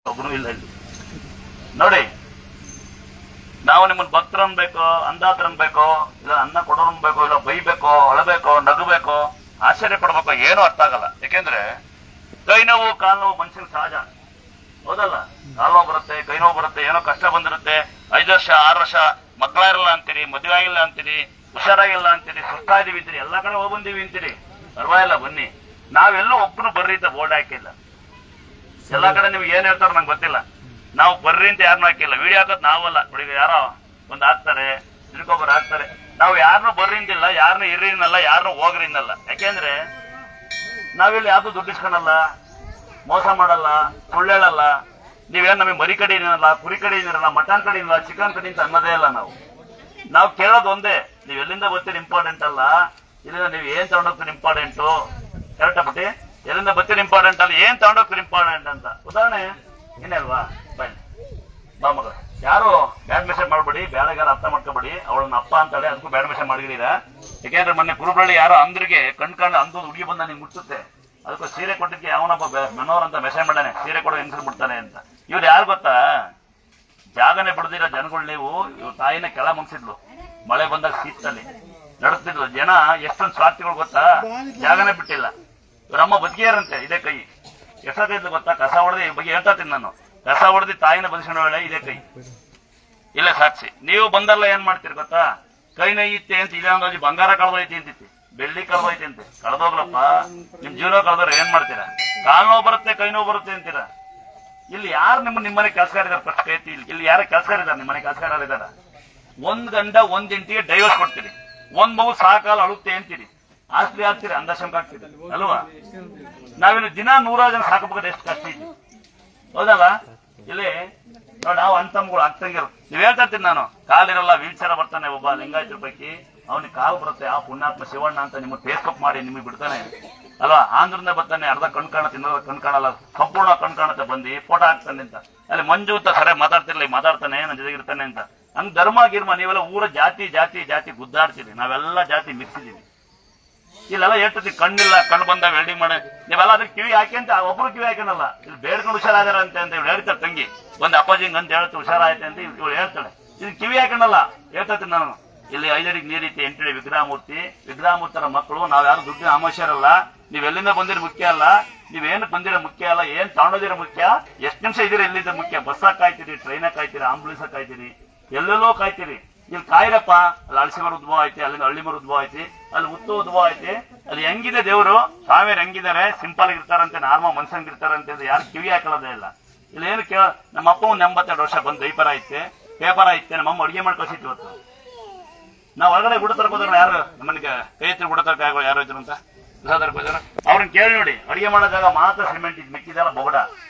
ಒಬ್ಬನು ಇಲ್ಲ ಇಲ್ಲಿ ನೋಡಿ. ನಾವು ನಿಮ್ಮನ್ನ ಭಕ್ತರು ಅನ್ಬೇಕೋ, ಅಂದಾತ್ರ ಅನ್ಬೇಕೋ, ಇಲ್ಲ ಅನ್ನ ಕೊಡೋರು ಅನ್ಬೇಕೋ, ಇಲ್ಲ ಬೈಬೇಕೋ, ಅಳಬೇಕೋ, ನಗಬೇಕೋ, ಆಶ್ಚರ್ಯ ಪಡ್ಬೇಕೋ, ಏನೂ ಅರ್ಥ ಆಗಲ್ಲ. ಯಾಕೆಂದ್ರೆ ಕೈ ನೋವು ಕಾಲು ನೋವು ಮನುಷ್ಯನ ಸಹಜ, ಹೌದಲ್ಲ? ಕಾಲು ನೋವು ಬರುತ್ತೆ, ಕೈ ನೋವು ಬರುತ್ತೆ, ಏನೋ ಕಷ್ಟ ಬಂದಿರುತ್ತೆ. 5 ವರ್ಷ 6 ವರ್ಷ ಮಕ್ಕಳಾಗಿಲ್ಲ ಅಂತೀರಿ, ಮದುವೆ ಆಗಿಲ್ಲ ಅಂತೀರಿ, ಹುಷಾರಾಗಿಲ್ಲ ಅಂತೀರಿ, ಸುಸ್ತಾದೀವಿ ಅಂತೀರಿ, ಎಲ್ಲಾ ಕಡೆ ಹೋಗಿ ಬಂದೀವಿ ಅಂತೀರಿ. ಪರವಾಗಿಲ್ಲ, ಬನ್ನಿ. ನಾವೆಲ್ಲೂ ಒಬ್ಬನು ಬರ್ರಿ ಅಂತ ಬೋರ್ಡ್ ಹಾಕಿಲ್ಲ. ಎಲ್ಲಾ ಕಡೆ ನಿಮ್ಗೆ ಏನ್ ಹೇಳ್ತಾರ ನಂಗೆ ಗೊತ್ತಿಲ್ಲ. ನಾವು ಬರ್ರಿ ಅಂತ ಯಾರನ್ನೂ ಹಾಕಿಲ್ಲ. ವಿಡಿಯೋ ಹಾಕೋದ್ ನಾವಲ್ಲ, ಹುಡುಗ ಯಾರೋ ಒಂದ್ ಹಾಕ್ತಾರೆ, ತಿಳ್ಕೊಬ್ಬರು ಹಾಕ್ತಾರೆ. ನಾವು ಯಾರನ್ನೂ ಬರ್ರಿ ಅಂತಿಲ್ಲ, ಯಾರನ್ನೂ ಇರ್ರಿ ಅನ್ನಲ್ಲ, ಯಾರನ್ನೂ ಹೋಗ್ರಿ ಅನ್ನಲ್ಲ. ಯಾಕೆಂದ್ರೆ ನಾವಿಲ್ಲಿ ಯಾವ್ದು ದುಡ್ಡಿಸ್ಕೊಳಲ್ಲ, ಮೋಸ ಮಾಡಲ್ಲ, ಸುಳ್ಳು ಹೇಳಲ್ಲ. ನೀವೇನ್ ನಮಗೆ ಮರಿ ಕಡೆ ಏನಲ್ಲ, ಕುರಿ ಕಡೆ ಏನಿರಲ್ಲ, ಮಟನ್ ಕಡೆ ಇಲ್ಲ, ಚಿಕನ್ ಕಡೆ ಅಂತ ಅನ್ನೋದೇ ಇಲ್ಲ. ನಾವು ಕೇಳೋದು ಒಂದೇ, ನೀವ್ ಎಲ್ಲಿಂದ ಬರ್ತೀರಿ ಇಂಪಾರ್ಟೆಂಟ್ ಅಲ್ಲ, ಇಲ್ಲಿಂದ ನೀವು ಏನ್ ತಗೊಂಡೋಗ್ತೀರಿ ಇಂಪಾರ್ಟೆಂಟು. ಕರೆಕ್ಟ್ ಬಿಟ್ಟಿ, ಎಲ್ಲಿಂದ ಬರ್ತೀರಿ ಇಂಪಾರ್ಟೆಂಟ್ ಅಲ್ಲ, ಏನ್ ತಗೊಂಡೋಗ್ತೀರಿ ಇಂಪಾರ್ಟೆಂಟ್ ಅಂತ. ಉದಾಹರಣೆ ಏನೇಲ್ವಾ, ಬನ್ನಿ ಬಾ ಮಗಳು. ಯಾರು ಬ್ಯಾಡ್ ಮೆಸೇಜ್ ಮಾಡ್ಬೇಡಿ, ಬೇಳೆಗಾರ ಅರ್ಥ ಮಾಡ್ಕೋಬೇಡಿ. ಅವಳನ್ನ ಅಪ್ಪ ಅಂತಾಳೆ, ಅದಕ್ಕೂ ಬ್ಯಾಡ್ ಮೆಸೇಜ್ ಮಾಡಿದೀರ. ಯಾಕೆಂದ್ರೆ ಮೊನ್ನೆ ಕುರುಬ್ರಳ್ಳಿ ಯಾರೋ ಅಂದ್ರಿಗೆ ಕಣ್ಕಂಡು ಅಂದೋದು ಹುಡುಗಿ ಬಂದ ನಿಂಗೆ ಮುಟ್ಟುತ್ತೆ. ಅದಕ್ಕೂ ಸೀರೆ ಕೊಟ್ಟಿದ್ದೆ ಅವನೊಬ್ಬ ಮನೋರ್ ಅಂತ ಮೆಸೇಜ್ ಮಾಡಾನೆ, ಸೀರೆ ಕೊಡೋ ಹೆಂಗಸರು ಬಿಡ್ತಾನೆ ಅಂತ. ಇವ್ರು ಯಾರು ಗೊತ್ತಾ, ಜಾಗನೆ ಬಿಡದಿರೋ ಜನಗಳು. ನೀವು ಇವ್ರ ತಾಯಿನ ಕೆಳ ಮುಗಿಸಿದ್ಲು, ಮಳೆ ಬಂದಾಗ ಶೀತಲ್ಲಿ ನಡೆಸ್ತಿದ್ಲು. ಜನ ಎಷ್ಟೊಂದು ಸ್ವಾರ್ಥಿಗಳು ಗೊತ್ತಾ, ಜಾಗನೆ ಬಿಟ್ಟಿಲ್ಲ. ಇವ್ರಮ್ಮ ಬದುಕಿಯಾರಂತೆ ಇದೇ ಕೈ. ಎಷ್ಟೊತ್ತಿದ್ಲು ಗೊತ್ತಾ, ಕಸ ಹೊಡೆದಿ ಬಗ್ಗೆ ಹೇಳ್ತಾತೀನಿ ನಾನು, ಕಸ ಹೊಡೆದಿ ತಾಯಿನ ಬದುಕಿಸೋ ವೇಳೆ ಇದೇ ಕೈ. ಇಲ್ಲ ಸಾಕ್ಷಿ. ನೀವು ಬಂದಲ್ಲ ಏನ್ ಮಾಡ್ತೀರಿ ಗೊತ್ತಾ, ಕೈ ನೈತೆ ಅಂತ ಇದೇ ಅಂದಾಜು ಬಂಗಾರ ಕಳೆದೈತಿ ಅಂತಿತ್ತು, ಬೆಳ್ಳಿ ಕಳೆದೈತಿ ಅಂತ. ಕಳೆದೋಗ್ಲಪ್ಪ, ನಿಮ್ ಜೀವನ ಕಳೆದವ್ರು ಏನ್ ಮಾಡ್ತೀರಾ? ಕಾಲ್ ನೋವು ಬರುತ್ತೆ, ಕೈ ನೋವು ಬರುತ್ತೆ ಅಂತೀರಾ. ಇಲ್ಲಿ ಯಾರು ನಿಮ್ಮನೆ ಕೆಲಸಗಾರ ಇದಾರೆ ಫಸ್ಟ್ ಕೈತಿ? ಇಲ್ಲಿ ಯಾರ ಕೆಲಸಗಾರ ಇದಾರೆ? ನಿಮ್ಮನೆ ಕೆಲಸಗಾರ ಇದಾರ? 1 ಗಂಡ 1 ಹೆಂಡತಿಗೆ ಡೈವರ್ಸ್ ಕೊಡ್ತೀರಿ, 1 ಮಗು ಸಾಕಾಲ ಅಳುತ್ತೆ ಅಂತೀರಿ, ಆಸ್ತಿ ಆಗ್ತೀರಿ, ಅಂದಶಂಕ ಆಗ್ತೀರಿ ಅಲ್ವಾ? ನಾವಿನ್ನು ದಿನ 100 ಜನ ಸಾಕಬೇಕಾದ್ರೆ ಎಷ್ಟು ಕಷ್ಟ ಇದೆ, ಹೌದಲ್ಲ? ಇಲ್ಲಿ ನೋಡಿ, ನಾವು ಅಂತಮ್ಗಳು ಆಗ್ತಂಗಿರು. ನೀವ್ ಹೇಳ್ತಾ ಇರ್ತೀನಿ ನಾನು, ಕಾಲಿರಲ್ಲ, ವೀಲ್ ಚೇರ್ ಬರ್ತಾನೆ ಒಬ್ಬ ಲಿಂಗಾಯತರ ಪೈಕಿ, ಅವನಿಗೆ ಕಾಲು ಬರುತ್ತೆ. ಆ ಪುಣ್ಯಾತ್ಮ ಶಿವಣ್ಣ ಅಂತ ನಿಮಗೆ ಫೇಸ್ಬುಕ್ ಮಾಡಿ ನಿಮಗೆ ಬಿಡ್ತಾನೆ ಅಲ್ವಾ? ಆಂಧ್ರದಿಂದ ಬರ್ತಾನೆ, ಅರ್ಧ ಕಣ್ ಕಾಣುತ್ತೆ, ಇನ್ನೊಂದು ಕಣ್ ಕಾಣಲ್ಲ, ಸಂಪೂರ್ಣ ಕಣ್ ಕಾಣುತ್ತೆ, ಬಂದು ಫೋಟೋ ಹಾಕ್ತಾನೆ ಅಂತ. ಅಲ್ಲಿ ಮಂಜು ಅಂತ ಸರಿಯಾಗಿ ಮಾತಾಡ್ತಿರ್ಲಿ, ಮಾತಾಡ್ತಾನೆ, ನನ್ನ ಜೊತೆಗಿರ್ತಾನೆ ಅಂತ. ಹಂಗ್ ಧರ್ಮ ಗಿರ್ಮ ನೀವೆಲ್ಲ ಊರ ಜಾತಿ ಜಾತಿ ಜಾತಿ ಗುದ್ದಾಡ್ತೀರಿ. ನಾವೆಲ್ಲ ಜಾತಿ ಮಿಕ್ಸಿದೀವಿ. ಇಲ್ಲೆಲ್ಲ ಹೇಳ್ತೀವಿ ಕಣ್ಣಿಲ್ಲ, ಕಣ್ಣು ಬಂದಾಗ ವೆಲ್ಡಿಂಗ್ ಮಾಡಿ. ನೀವೆಲ್ಲ ಅದಕ್ಕೆ ಕಿವಿ ಹಾಕಿ ಅಂತ ಒಬ್ರು ಕಿವಿ ಹಾಕನಲ್ಲ, ಇಲ್ಲಿ ಬೇಡ್ಕೊಂಡು ಹುಷಾರಾದಾರ ಅಂತ ಇವ್ಳು ಹೇಳ್ತಾರೆ. ತಂಗಿ ಒಂದ್ ಅಪ್ಪಾಜಿಂಗ್ ಅಂತ ಹೇಳ್ತು, ಹುಷಾರಾಯ್ತೆ ಅಂತ ಇವಳು ಹೇಳ್ತಾಳೆ. ಇದು ಕಿವಿ ಹಾಕನಲ್ಲ, ಹೇಳ್ತೀನಿ ನಾನು. ಇಲ್ಲಿ 5 ಅಡಿಗೆ ನೀರಿತ್ತೆ, 8 ಅಡಿ ವಿಗ್ರಹಮೂರ್ತರ ಮಕ್ಕಳು. ನಾವ್ ಯಾರು ದುಡ್ಡಿನ ಆಮೋಷರಲ್ಲ. ನೀವ್ ಎಲ್ಲಿಂದ ಬಂದಿರೋ ಮುಖ್ಯ ಅಲ್ಲ, ನೀವೇನಕ್ಕೆ ಬಂದಿರೋ ಮುಖ್ಯ ಅಲ್ಲ, ಏನ್ ತಗೊಂಡೋದಿರೋ ಮುಖ್ಯ, ಎಷ್ಟು ನಿಮಿಷ ಇದೀರ ಎಲ್ಲಿಂದ ಮುಖ್ಯ. ಬಸ್ಸಾಗ ಕಾಯ್ತೀರಿ, ಟ್ರೈನಾಗ ಕಾಯ್ತೀರಿ, ಆಂಬುಲೆನ್ಸ್ ಕಾಯ್ತೀರಿ, ಎಲ್ಲೆಲ್ಲೋ ಕಾಯ್ತೀರಿ. ಇಲ್ಲಿ ಕಾಯಿರಪ್ಪ, ಅಲ್ಲಿ ಹಳಸಿಮರ ಉದ್ಭವ ಐತಿ, ಅಲ್ಲಿಂದ ಹಳ್ಳಿಮರ ಉದ್ಭವ ಐತಿ, ಅಲ್ಲಿ ಉದ್ಭವ ಐತಿ. ಅಲ್ಲಿ ಹೆಂಗಿದೆ ದೇವರು, ಸ್ವಾಮಿಯರು ಹೆಂಗಿದ್ದಾರೆ, ಸಿಂಪಲ್ ಆಗಿರ್ತಾರಂತೆ, ನಾರ್ಮಲ್ ಮನ್ಸಂಗಿರ್ತಾರಂತೆ, ಯಾರು ಕಿವಿ ಹಾಕೊಳ್ಳೋದೇ ಇಲ್ಲ. ಇಲ್ಲಿ ಏನು ಕೇಳ, ನಮ್ಮ ಅಪ್ಪ ಒಂದು 82 ವರ್ಷ ಬಂದು ಪೇಪರ್ ಐತೆ, ನಮ್ಮಮ್ಮ ಅಡುಗೆ ಮಾಡಿ ಕಳ್ಸಿತ್ತು. ಇವತ್ತು ನಾವು ಹೊರಗಡೆ ಗುಡ ತರಕೋದ್ರ ಯಾರು ನಮ್ಮನಿಗೆ ಕೈ ಎತ್ತಿ ಗುಡ ತರಕ ಯಾರು ಇದ್ರು ಅಂತ ಅವ್ರನ್ನ ಕೇಳಿ ನೋಡಿ. ಅಡುಗೆ ಮಾಡೋ ಜಾಗ ಮಾತ್ರ ಸಿಮೆಂಟ್ ಇದು, ಮಿಕ್ಕಿದೆಲ್ಲ ಬೊಗಡ.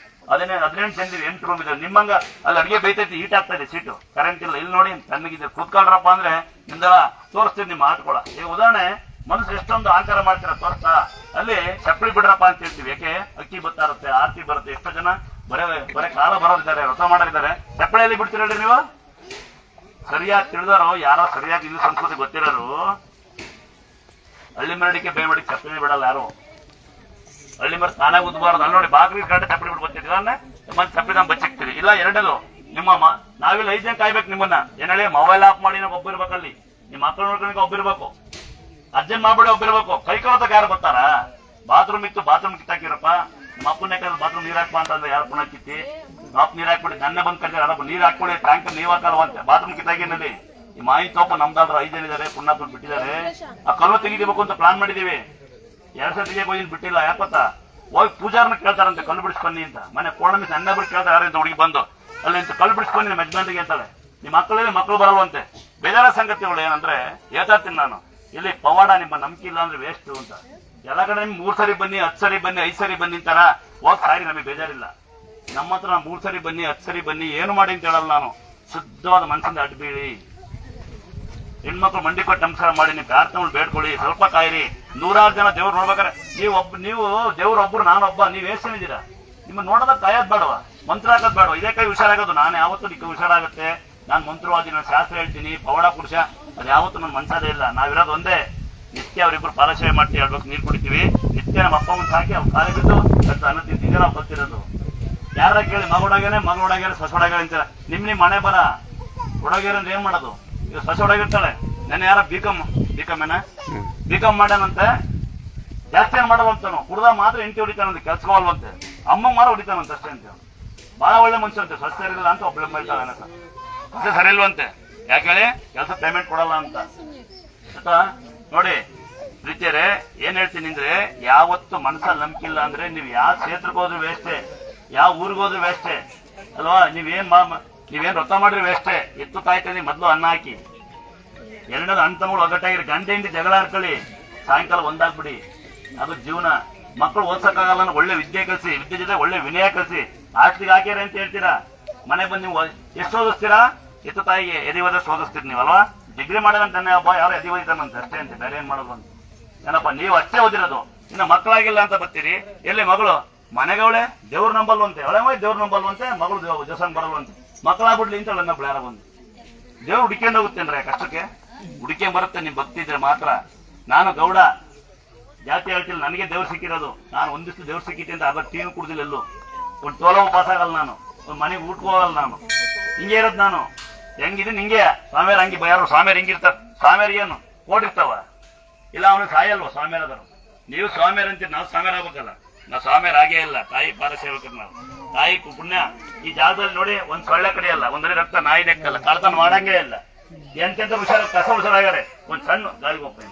18 ಚಂದಿವಿ, 8 ರೂಮ್ ಇದೆ. ನಿಮ್ಮಂಗ ಅಲ್ಲಿ ಅಡುಗೆ ಬೈತೈತಿ, ಹೀಟ್ ಆಗ್ತಾ ಇದೆ, ಸೀಟು ಕರೆಂಟ್ ಇಲ್ಲ. ಇಲ್ಲಿ ನೋಡಿ ತಣ್ಣಗಿದೆ, ಕೂತ್ಕೊಂಡ್ರಪ್ಪ ಅಂದ್ರೆ ನಿಮ್ದೆಲ್ಲ ತೋರಿಸ್ತೀವಿ ನಿಮ್ಮ ಆಟ್ಕೊಳ. ಈಗ ಉದಾಹರಣೆ, ಮನಸ್ಸು ಎಷ್ಟೊಂದು ಅಹಂಕಾರ ಮಾಡ್ತೀರ ತೋರಿಸ್ತಾ, ಅಲ್ಲಿ ಚಪ್ಪಲಿ ಬಿಡ್ರಪ್ಪ ಅಂತ ಹೇಳ್ತೀವಿ. ಯಾಕೆ? ಅಕ್ಕಿ ಬರ್ತಾ ಇರುತ್ತೆ, ಆರತಿ ಬರುತ್ತೆ. ಎಷ್ಟೋ ಜನ ಬರೇ ಕಾಲ ಬರೋರಿದ್ದಾರೆ, ವ್ರತ ಮಾಡೋರಿದ್ದಾರೆ. ಚಪ್ಪಳಿಯಲ್ಲಿ ಬಿಡ್ತೀರಲ್ರಿ ನೀವು? ಸರಿಯಾಗಿ ತಿಳಿದಾರೋ, ಯಾರೋ ಸರಿಯಾಗಿ ಇಲ್ಲಿ ಸಂಸ್ಕೃತಿ ಗೊತ್ತಿರೋರು ಹಳ್ಳಿ ಮರಡಿಕೆ ಬೇ ಮಾಡಿ ಚಪ್ಪಲಿ ಬಿಡಲ್ಲ ಯಾರು. ಹಳ್ಳಿ ಮರ ತಾನಾಗ ಉದ್ಬಾರ್ದು. ಅಲ್ಲಿ ನೋಡಿ, ಬಾಗಿಲು ಕಡೆ ಚಪ್ಪಲಿ ಬಿಟ್ಟು ಬರ್ತಿದ್ವಿ, ಮತ್ತೆ ಚಪ್ಪಲಿ ನಾವು ಬಚ್ಚಿಕ್ತೀರಿ. ಇಲ್ಲ ಎರಡನೇದು, ನಾವಿಲ್ಲಿ 5 ಜನ ಕಾಯ್ಬೇಕು ನಿಮ್ಮನ್ನ. ಏನ್ ಹೇಳಿ, ಮೊಬೈಲ್ ಆಫ್ ಮಾಡಿ ನಾವು ಒಬ್ಬಿರ್ಬೇಕಲ್ಲಿ, ನಿಮ್ಮ ಮಕ್ಕಳು ನೋಡ್ಕೊಂಡು ಒಬ್ಬಿರ್ಬೇಕು, ಅರ್ಜೆಂಟ್ ಮಾಡ್ಬೇಡಿ ಒಬ್ಬಿರ್ಬೇಕು. ಕೈ ಕೊಳತಕ್ಕೆ ಯಾರು ಬರ್ತಾರ? ಬಾತ್ರೂಮ್ ಇತ್ತು, ಬಾತ್ರೂಮ್ ಕಿತ್ತಾಕಿರಪ್ಪ. ನಮ್ಮ ಅಪ್ಪನ ಬಾತ್ರೂಮ್ ನೀರ್ ಹಾಕ್ಬಾ ಅಂತಂದ್ರೆ ಯಾರು ಪುನಃ ಕಿತ್ತಿ ಅಪ್ಪ ನೀರ್ ಹಾಕ್ಬಿಡಿ. ನನ್ನ ಬಂದ್ ಕರ್ತಾರೆ, ಅಪ್ಪ ನೀರ್ ಹಾಕ್ಬಿಡಿ, ಟ್ಯಾಂಕ್ ನೀವ್ ಹಾಕಲ್ವಂತೆ. ಬಾತ್ರೂಮ್ ಕಿತ್ತಾಕಿನಲ್ಲಿ ಈ ಮಾಯಿ ತೋಪ ನಮ್ದಾದ್ರು 5 ಜನ ಇದಾರೆ, ಪುಣ್ಯ ದುಡ್ಡು ಬಿಟ್ಟಿದ್ದಾರೆ. ಆ ಕಲ್ಲು ತೆಗಿಬೇಕು ಅಂತ ಪ್ಲಾನ್ ಮಾಡಿದೀವಿ. 2 ಸತಿಗೆ ಹೋಗಿ ಬಿಟ್ಟಿಲ್ಲ. ಯಾಕತ್ತ ಹೋಗಿ ಪೂಜಾರನ್ನ ಕೇಳ್ತಾರಂತೆ, ಕಲ್ಲು ಬಿಡಿಸ್ಬನ್ನಿ ಅಂತ. ಮನೆ ಕೋಣಮಿ ಸಣ್ಣ ಬಿಟ್ಟು ಕೇಳ್ತಾರೆ, ಯಾರಂತ ಹುಡುಗಿ ಬಂದು ಅಲ್ಲಿ ಅಂತ ಕಲ್ಲು ಬಿಡಿಸ್ಬನ್ನಿ ನಿಮ್ಮ ಯಜಮಾನ್ರಿಗೆ ಅಂತಾಳೆ. ನಿಮ್ಮ ಮಕ್ಕಳು ಬರಲ್ವಂತೆ. ಬೇಜಾರ ಸಂಗತಿಗಳು ಏನಂದ್ರೆ, ಹೇಳ್ತಾರ್ತೀನಿ ನಾನು, ಇಲ್ಲಿ ಪವಾಡ ನಿಮ್ಮ ನಂಬಿಕೆ ಇಲ್ಲ ಅಂದ್ರೆ ವೇಸ್ಟ್ ಅಂತ. ಎಲ್ಲ ಕಡೆ ನಿಮ್ಗೆ 3 ಸರಿ ಬನ್ನಿ, 10 ಸರಿ ಬನ್ನಿ, 5 ಸರಿ ಬನ್ನಿ ಅಂತಾರ. ಹೋಗಿ ಸಾರಿ, ನಮಗೆ ಬೇಜಾರಿಲ್ಲ. ನಮ್ಮ ಹತ್ರ 3 ಸರಿ ಬನ್ನಿ, 10 ಸರಿ ಬನ್ನಿ, ಏನು ಮಾಡಿ ಅಂತ ಹೇಳಲ್ಲ ನಾನು. ಶುದ್ಧವಾದ ಮನಸ್ಸಿಂದ ಅಡ್ಬೀಳಿ. ಹೆಣ್ಮಕ್ಳು ಮಂಡಿ ಕೊಟ್ಟು ನಮಸ್ಕಾರ ಮಾಡಿ, ನೀವು ಪ್ರಾರ್ಥನೆಗಳು ಬೇಡ್ಕೊಳ್ಳಿ, ಸ್ವಲ್ಪ ಕಾಯಿರಿ. 100 ಜನ ದೇವ್ರು ನೋಡ್ಬೇಕಾರೆ ನೀವು ದೇವ್ರೊಬ್ರು, ನಾನೊಬ್ಬ. ನೀವ್ ಏನಿದ್ದೀರಾ? ನಿಮ್ಮ ನೋಡೋದಕ್ಕೆ ಕಾಯೋದ್ ಬೇಡವಾ? ಮಂತ್ರ ಹಾಕೋದ್ ಬೇಡವಾ? ಇದೇ ಕೈ ಹುಷಾರಾಗೋದು. ನಾನು ಯಾವತ್ತೂ ನಿಕ್ಕ ಹುಷಾರಾಗುತ್ತೆ. ನಾನು ಮಂತ್ರವಾದಿ, ನಾನು ಶಾಸ್ತ್ರ ಹೇಳ್ತೀನಿ, ಪವಾಡ ಪುರುಷ, ಅದು ಯಾವತ್ತೂ ನನ್ ಮನ್ಸದೇ ಇಲ್ಲ. ನಾವಿರೋದು ಒಂದೇ, ನಿತ್ಯ ಅವರಿಬ್ರು ಪಾದಸೇವೆ ಮಾಡ್ತೀವಿ, ಹೇಳ್ಬೇಕು, ನೀರು ಕುಡಿತೀವಿ. ನಿತ್ಯ ನಮ್ಮ ಅಪ್ಪ ಮುಂದೆ ಹಾಕಿ ಅವ್ರು ಕಾಲಿ ಬಿದ್ದು ಅನ್ನ ತಿಂತಿದ್ದೆ ನಾವು ಬರ್ತಿರೋದು. ಯಾರ ಕೇಳಿ ಮಗ ಹುಡುಗೇನೆ ಸೊಸೆ ಹುಡುಗ ಅಂತೀರ. ನಿಮ್ ಮನೆ ಬರ ಹುಡುಗಿಯರ ಏನ್ ಮಾಡೋದು? ಈಗ ಸೊಸೆ ಹುಡುಗಿರ್ತಾಳೆ. ನನ್ನ ಯಾರ ಬಿಕಾಮ್ ಮಾಡ್ಯಾನಂತೆ, ಜಾಸ್ತಿ ಏನ್ ಮಾಡಲ್ವಂತಾನು, ಕುಡ್ದ ಮಾತ್ರ ಎಂಟಿ ಹೊಡಿತಾನಂತೆ, ಕೆಲ್ಸಕೋಲ್ವಂತೆ, ಅಮ್ಮಂಗ್ ಮಾರ ಹೊಡಿತಾನಂತೆ ಅಷ್ಟೇ ಅಂತ. ಬಹಳ ಒಳ್ಳೆ ಮನುಷ್ಯ ಅಂತೆ. ಸೊಸೆ ಸರಿ ಇಲ್ಲ ಅಂತ ಒಬ್ಬಳೆ ಮಾಡ್ತಾಳೆ. ಸೊಸೆ ಸರಿ ಇಲ್ವಂತೆ, ಯಾಕೆ ಹೇಳಿ? ಕೆಲಸ ಪೇಮೆಂಟ್ ಕೊಡಲ್ಲ ಅಂತ. ನೋಡಿ ಪ್ರೀತಿಯರೇ, ಏನ್ ಹೇಳ್ತೀನಿ ಅಂದ್ರೆ, ಯಾವತ್ತು ಮನಸ್ಸಲ್ಲಿ ನಂಬಿಕಿಲ್ಲ ಅಂದ್ರೆ ನೀವು ಯಾವ ಕ್ಷೇತ್ರಕ್ಕೆ ಹೋದ್ರು ವೇಸ್ಟೆ, ಯಾವ ಊರಿಗೆ ಹೋದ್ರು ವೇಸ್ಟೆ ಅಲ್ವಾ? ನೀವೇನ್ ವ್ರತ ಮಾಡ್ರಿ ವೇಸ್ಟೆ. ಎತ್ತು ತಾಯ್ತಾನೆ ಮೊದ್ಲು ಅನ್ನ ಹಾಕಿ, ಎರಡನೇದು ಅಣ್ಣ ತಮ್ಮಗಳು ಒಗ್ಗಟ್ಟಾಗಿರಿ, ಗಂಟೆ ಹಿಂಡಿ ಜಗಳ ಆಡ್ಕೊಳ್ಳಿ, ಸಾಯಂಕಾಲ ಒಂದಾಗ್ಬಿಡಿ. ಅದು ಜೀವನ. ಮಕ್ಕಳು ಓದ್ಸಕ್ಕಾಗಲ್ಲ, ಒಳ್ಳೆ ವಿದ್ಯೆ ಕಲಿಸಿ, ವಿದ್ಯೆ ಜೊತೆ ಒಳ್ಳೆ ವಿನಯ ಕಲಿಸಿ. ಹಾಸ್ಟಿಗೆ ಹಾಕ್ಯಾರ ಅಂತ ಹೇಳ್ತೀರಾ, ಮನೆ ಬಂದು ನೀವು ಎಷ್ಟು ಓದಿಸ್ತೀರಾ? ಎತ್ತು ತಾಯಿಗೆ ಎದಿ ಓದಿಸ್ ಓದಿಸ್ತೀರಿ ನೀವಲ್ವಾ? ಡಿಗ್ರಿ ಮಾಡೋದಂತಾನೆ ಹಬ್ಬ, ಯಾರು ಎದಿ ಓದಿತಾನಂತ ಅಷ್ಟೇ ಅಂತ, ಬೇರೆ ಏನ್ ಮಾಡೋದು ಅಂತ. ಏನಪ್ಪ ನೀವು ಅಷ್ಟೇ ಓದಿರೋದು, ಇನ್ನು ಮಕ್ಕಳಾಗಿಲ್ಲ ಅಂತ ಬರ್ತೀರಿ. ಎಲ್ಲಿ ಮಗಳು ಮನೆಗವಳೆ ದೇವ್ರ ನಂಬಲ್ವಂತೆ, ಅವಳೆ ದೇವ್ರ ನಂಬಲ್ವಂತೆ, ಮಗಳು ದೇವಸ್ಥಾನ ಬರಲ್ವಂತೆ. ಮಕ್ಕಳಾಗ್ಬಿಡ್ಲಿ ಅಂತ ಇನ್ನೊಬ್ಳು ಯಾರ ಬಂದು ದೇವ್ರು ಹುಡುಕೊಂಡು ಹೋಗುತ್ತೇನ್ರೆ ಕಷ್ಟಕ್ಕೆ? ಹುಡುಕೊಂಡ್ ಬರುತ್ತೆ ನಿಮ್ ಭಕ್ತಿ ಇದ್ರೆ ಮಾತ್ರ. ನಾನು ಗೌಡ ಜಾತಿ ಹೇಳ್ತಿಲ್ಲ, ನನಗೆ ದೇವ್ರು ಸಿಕ್ಕಿರೋದು. ನಾನು ಒಂದಿಷ್ಟು ದೇವ್ರು ಸಿಕ್ಕಿತ್ತೆ ಅಂತ ಅರ್ಧ ಟೀನು ಕುಡ್ದಿಲ್ಲ, ಎಲ್ಲೂ ಒಂದು ಟೋಲವು ಪಾಸ್ ಆಗಲ್ಲ ನಾನು, ಒಂದು ಮನೆಗೆ ಊಟಕ್ಕೆ ಹೋಗಲ್ಲ ನಾನು. ಹಿಂಗೆ ಇರೋದು ನಾನು. ಹೆಂಗಿದ್ದೀನಿ ಹಿಂಗೆ. ಸ್ವಾಮಿಯರ್ ಹಂಗೆ ಯಾರು ಸ್ವಾಮಿಯರ್ ಹಿಂಗಿರ್ತಾರ? ಸ್ವಾಮಿಯರಿಗೇನು ಓಡಿರ್ತಾವ? ಇಲ್ಲ ಅವನು ಸಾಯಲ್ವ ಸ್ವಾಮಿಯರದರು? ನೀವು ಸ್ವಾಮಿಯರ್ ಅಂತೀರಿ, ನಾವು ಸ್ವಾಮಿಯರ್ ಆಗ್ಬೇಕಲ್ಲ. ನಾವು ಸ್ವಾಮಿಯರ್ ಆಗೇ ಇಲ್ಲ, ತಾಯಿ ಪಾದ ಸೇವಕರು ನಾವು. ತಾಯಿ ಪುಣ್ಯ. ಈ ಜಾಗದಲ್ಲಿ ನೋಡಿ ಒಂದ್ ಸೊಳ್ಳೆ ಕಡಿಯಲ್ಲ, ಒಂದರಿ ರಕ್ತ ನಾಯಿ ನೆಕ್ಕಲ್ಲ, ಕಳ್ತನ ಮಾಡಂಗೇ ಇಲ್ಲ. ಎಂತೆಂತ ಕಸ ಹುಷಾರಾಗ್ಯಾರೆ. ಒಂದ್ ಸಣ್ಣ ಗಾಳಿಗೆ ಹೋಗ್ತೀನಿ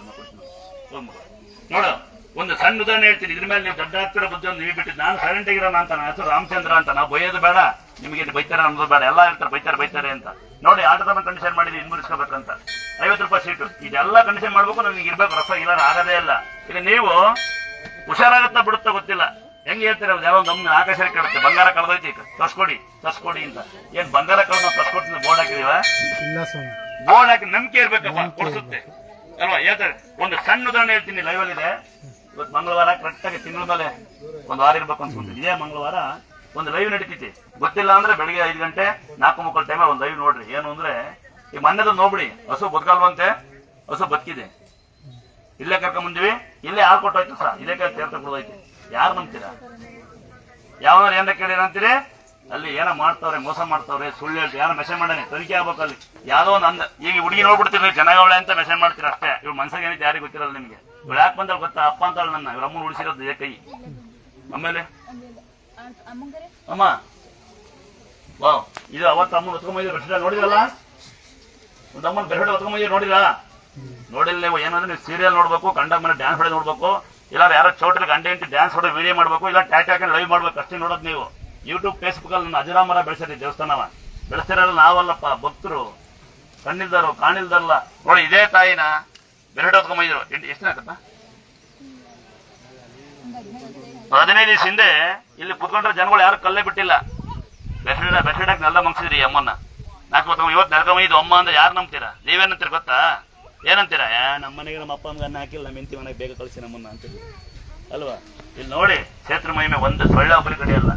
ನೋಡು, ಒಂದು ಸಣ್ಣ ಉದಾಹರಣೆ ಹೇಳ್ತೀನಿ. ಇದ್ರ ಮೇಲೆ ನೀವು ದೊಡ್ಡ ಹತ್ತಿರ ಬುದ್ಧಿ ಒಂದು ನೀವು ಬಿಟ್ಟಿದ್ದು. ನಾನು ಸೈಲೆಂಟ್ ಆಗಿರೋಣ ಅಂತ, ನನ್ನ ಹೆಸರು ರಾಮಚಂದ್ರ ಅಂತ. ನಾವು ಬೈಯೋದು ಬೇಡ, ನಿಮಗೆ ಬೈತಾರೆ ಅನ್ನೋದು ಬೇಡ. ಎಲ್ಲ ಹೇಳ್ತಾರೆ ಬೈತಾರೆ ಅಂತ. ನೋಡಿ ಆಟದ ಕಂಡೀಷನ್ ಮಾಡಿದ್ವಿ, ಇನ್ಮುರಿಸ್ಕೋಬೇಕಂತ. 50 ರೂಪಾಯಿ ಸೀಟು, ಇದೆಲ್ಲ ಕಂಡೀಷನ್ ಮಾಡ್ಬೇಕು, ನಮಗೆ ಇರ್ಬೇಕು ರಸ. ಇಲ್ಲ ಆಗದೇ ಇಲ್ಲ. ಈಗ ನೀವು ಹುಷಾರಾಗುತ್ತಾ ಬಿಡುತ್ತಾ ಗೊತ್ತಿಲ್ಲ. ಹೆಂಗ್ ಹೇಳ್ತೀರ? ಯಾವ ಗಮನ ಆಕಾಶ ಕೇಳುತ್ತೆ, ಬಂಗಾರ ಕಳೆದೋಯ್ತಿ ತರ್ಸ್ಕೊಡಿ ಅಂತ. ಏನ್ ಬಂಗಾರ ಕಳೆದ ನಾವು ತರ್ಸ್ಕೊಡ್ತೀನಿ ಬೋರ್ಡ್ ಹಾಕಿದೀವ? ಬೋರ್ಡ್ ಹಾಕಿ ನಂಬಿಕೆ ಇರ್ಬೇಕಪ್ಪ, ಕೊಡಿಸುತ್ತೆ ಅಲ್ವಾ? ಹೇಳ್ತಾರೆ. ಒಂದು ಸಣ್ಣ ಉದಾಹರಣೆ ಹೇಳ್ತೀನಿ, ಲೈವ್ ಅಲ್ಲಿ ಇದೆ. ಇವತ್ತು ಮಂಗಳವಾರ ಕರೆಕ್ಟ್ ಆಗಿ ತಿಂಗಳ ಮೇಲೆ ಒಂದು ವಾರ ಇರ್ಬೇಕು ಅನ್ಸ್ಕೊಂತೀನಿ. ಇದೇ ಮಂಗಳವಾರ ಒಂದು ಲೈವ್ ನಡೀತೈತಿ. ಗೊತ್ತಿಲ್ಲ ಅಂದ್ರೆ ಬೆಳಿಗ್ಗೆ 5 ಗಂಟೆ 4:30 ಟೈಮ್ ಒಂದು ಲೈವ್ ನೋಡ್ರಿ. ಏನು ಅಂದ್ರೆ ಈ ಮನೆದು ನೋಡ್ಬಿಡಿ, ಹಸು ಬದುಕಲ್ವಂತೆ, ಹಸು ಬದುಕಿದೆ. ಇಲ್ಲೇ ಕರ್ಕೊಂಡ್ ಬಂದಿವಿ, ಇಲ್ಲೇ ಹಾಲು ಕೊಟ್ಟೋಯ್ತು ಸಹ, ಇಲ್ಲೇ ತೀರ್ಥ ಕೊಡೋದೈತಿ. ಯಾರು ನಂಬ್ತೀರಾ? ಯಾವ್ದಾರು ಏನ ಕೇಳಿ ಏನಂತೀರಿ? ಅಲ್ಲಿ ಏನೋ ಮಾಡ್ತಾವ್ರೆ, ಮೋಸ ಮಾಡ್ತಾವ್ರೆ, ಸುಳ್ಳು ಹೇಳ್ತೀವಿ. ಯಾರೋ ಮೆಸೇಜ್ ಮಾಡಾನೆ, ತನಿಖೆ ಆಗ್ಬೇಕು ಅಲ್ಲಿ. ಯಾವ್ದೋ ಒಂದು ಈಗ ಹುಡುಗಿ ನೋಡ್ಬಿಡ್ತೀರಿ, ಜನಗಳೇ ಅಂತ ಮೆಸೇಜ್ ಮಾಡ್ತೀರ ಅಷ್ಟೇ. ಇವ್ರು ಮನ್ಸಾಗ ಏನಿದೆ ಯಾರಿಗೆ ಗೊತ್ತಿರಲ್ಲ ನಿಮ್ಗೆ. ಇವ್ರು ಯಾಕೆ ಬಂದಳು ಗೊತ್ತಾ? ಅಪ್ಪ ಅಂತಾಳು ನನ್ನ, ಇವ್ರ ಅಮ್ಮನ ಉಳಿಸಿರೋದು ಕೈ. ಆಮೇಲೆ ಅಮ್ಮ ವಾವ್, ಇದು ಅವತ್ತು ಅಮ್ಮನ ಹೊತ್ಕೊಂಬೈದು ಬೆಸ್ಟ್ ನೋಡಿದ್ರಲ್ಲ, ಒಂದು ಅಮ್ಮನ ಬೆರಡು ಹೊತ್ಕೊಂಬೈದು ನೋಡಿಲ್ಲ? ನೋಡಿಲ್ಲ ನೀವು. ಏನಂದ್ರೆ ನೀವು ಸೀರಿಯಲ್ ನೋಡ್ಬೇಕು, ಗಂಡ ಮನೆ ಡ್ಯಾನ್ಸ್ ಹೊಡೆ ನೋಡ್ಬೇಕು, ಇಲ್ಲ ಯಾರೋ ಚೌಟ್ರಿ ಗಂಡ ಇಂಟಿ ಡ್ಯಾನ್ಸ್ ಹೊಡೆ ವಿಡಿಯೋ ಮಾಡ್ಬೇಕು, ಇಲ್ಲ ಟ್ಯಾಟ್ ಹಾಕಿ ಲೈವ್ ಮಾಡ್ಬೇಕು, ಅಷ್ಟೇ ನೋಡೋದು ನೀವು. ಯೂಟ್ಯೂಬ್ ಫೇಸ್ಬುಕ್ ಅಲ್ಲಿ ಅಜರಾಮರ ಬೆಳೆಸಿರಿ ದೇವಸ್ಥಾನವ. ಬೆಳೆಸಿರಲ್ಲ ನಾವಲ್ಲಪ್ಪ, ಭಕ್ತರು, ಕಣ್ಣಿಲ್ದಾರು ಕಾಣಿಲ್ದಾರಲ್ಲ. ನೋಡಿ ಇದೇ ತಾಯಿನ ಬೆರಡು ಹೊತ್ಕೊಂಬೈದ್ರು. ಎಷ್ಟು ಹಾಕತ್ತ? 15 ದಿವಸ ಹಿಂದೆ ಇಲ್ಲಿ ಕುತ್ಕೊಂಡ್ರೆ ಜನಗಳು ಯಾರು ಕಲ್ಲೇ ಬಿಟ್ಟಿಲ್ಲ. ಬೆಸೆಡಾಕ್ ನೆಲ ಮಂಗಿಸಿದ್ರಿ ಅಮ್ಮನ್ನ. ಇವತ್ತು ನೆಲ್ಕೊಂಬೈದು ಅಮ್ಮ ಅಂದ್ರೆ ಯಾರು ನಂಬ್ತೀರಾ? ನೀವೇನಂತೀರ ಗೊತ್ತಾ? ಏನಂತೀರಾ? ನಮ್ಮ ಮನೆಗೆ ನಮ್ಮ ಅಪ್ಪ ಅಮ್ಮನ ಹಾಕಿಲ್ಲ, ನಮ್ಮ ಹೆಂಡತಿ ಮನೆಗೆ ಬೇಗ ಕಳಿಸಿ ನಮ್ಮನ್ನ ಅಂತೀವಿ ಅಲ್ವಾ? ಇಲ್ಲಿ ನೋಡಿ ಕ್ಷೇತ್ರ ಮಹಿಮೆ ಒಂದು ಸೊಳ್ಳೆ ಒಬ್ಬರಿ ಕಡೆಯಲ್ಲ,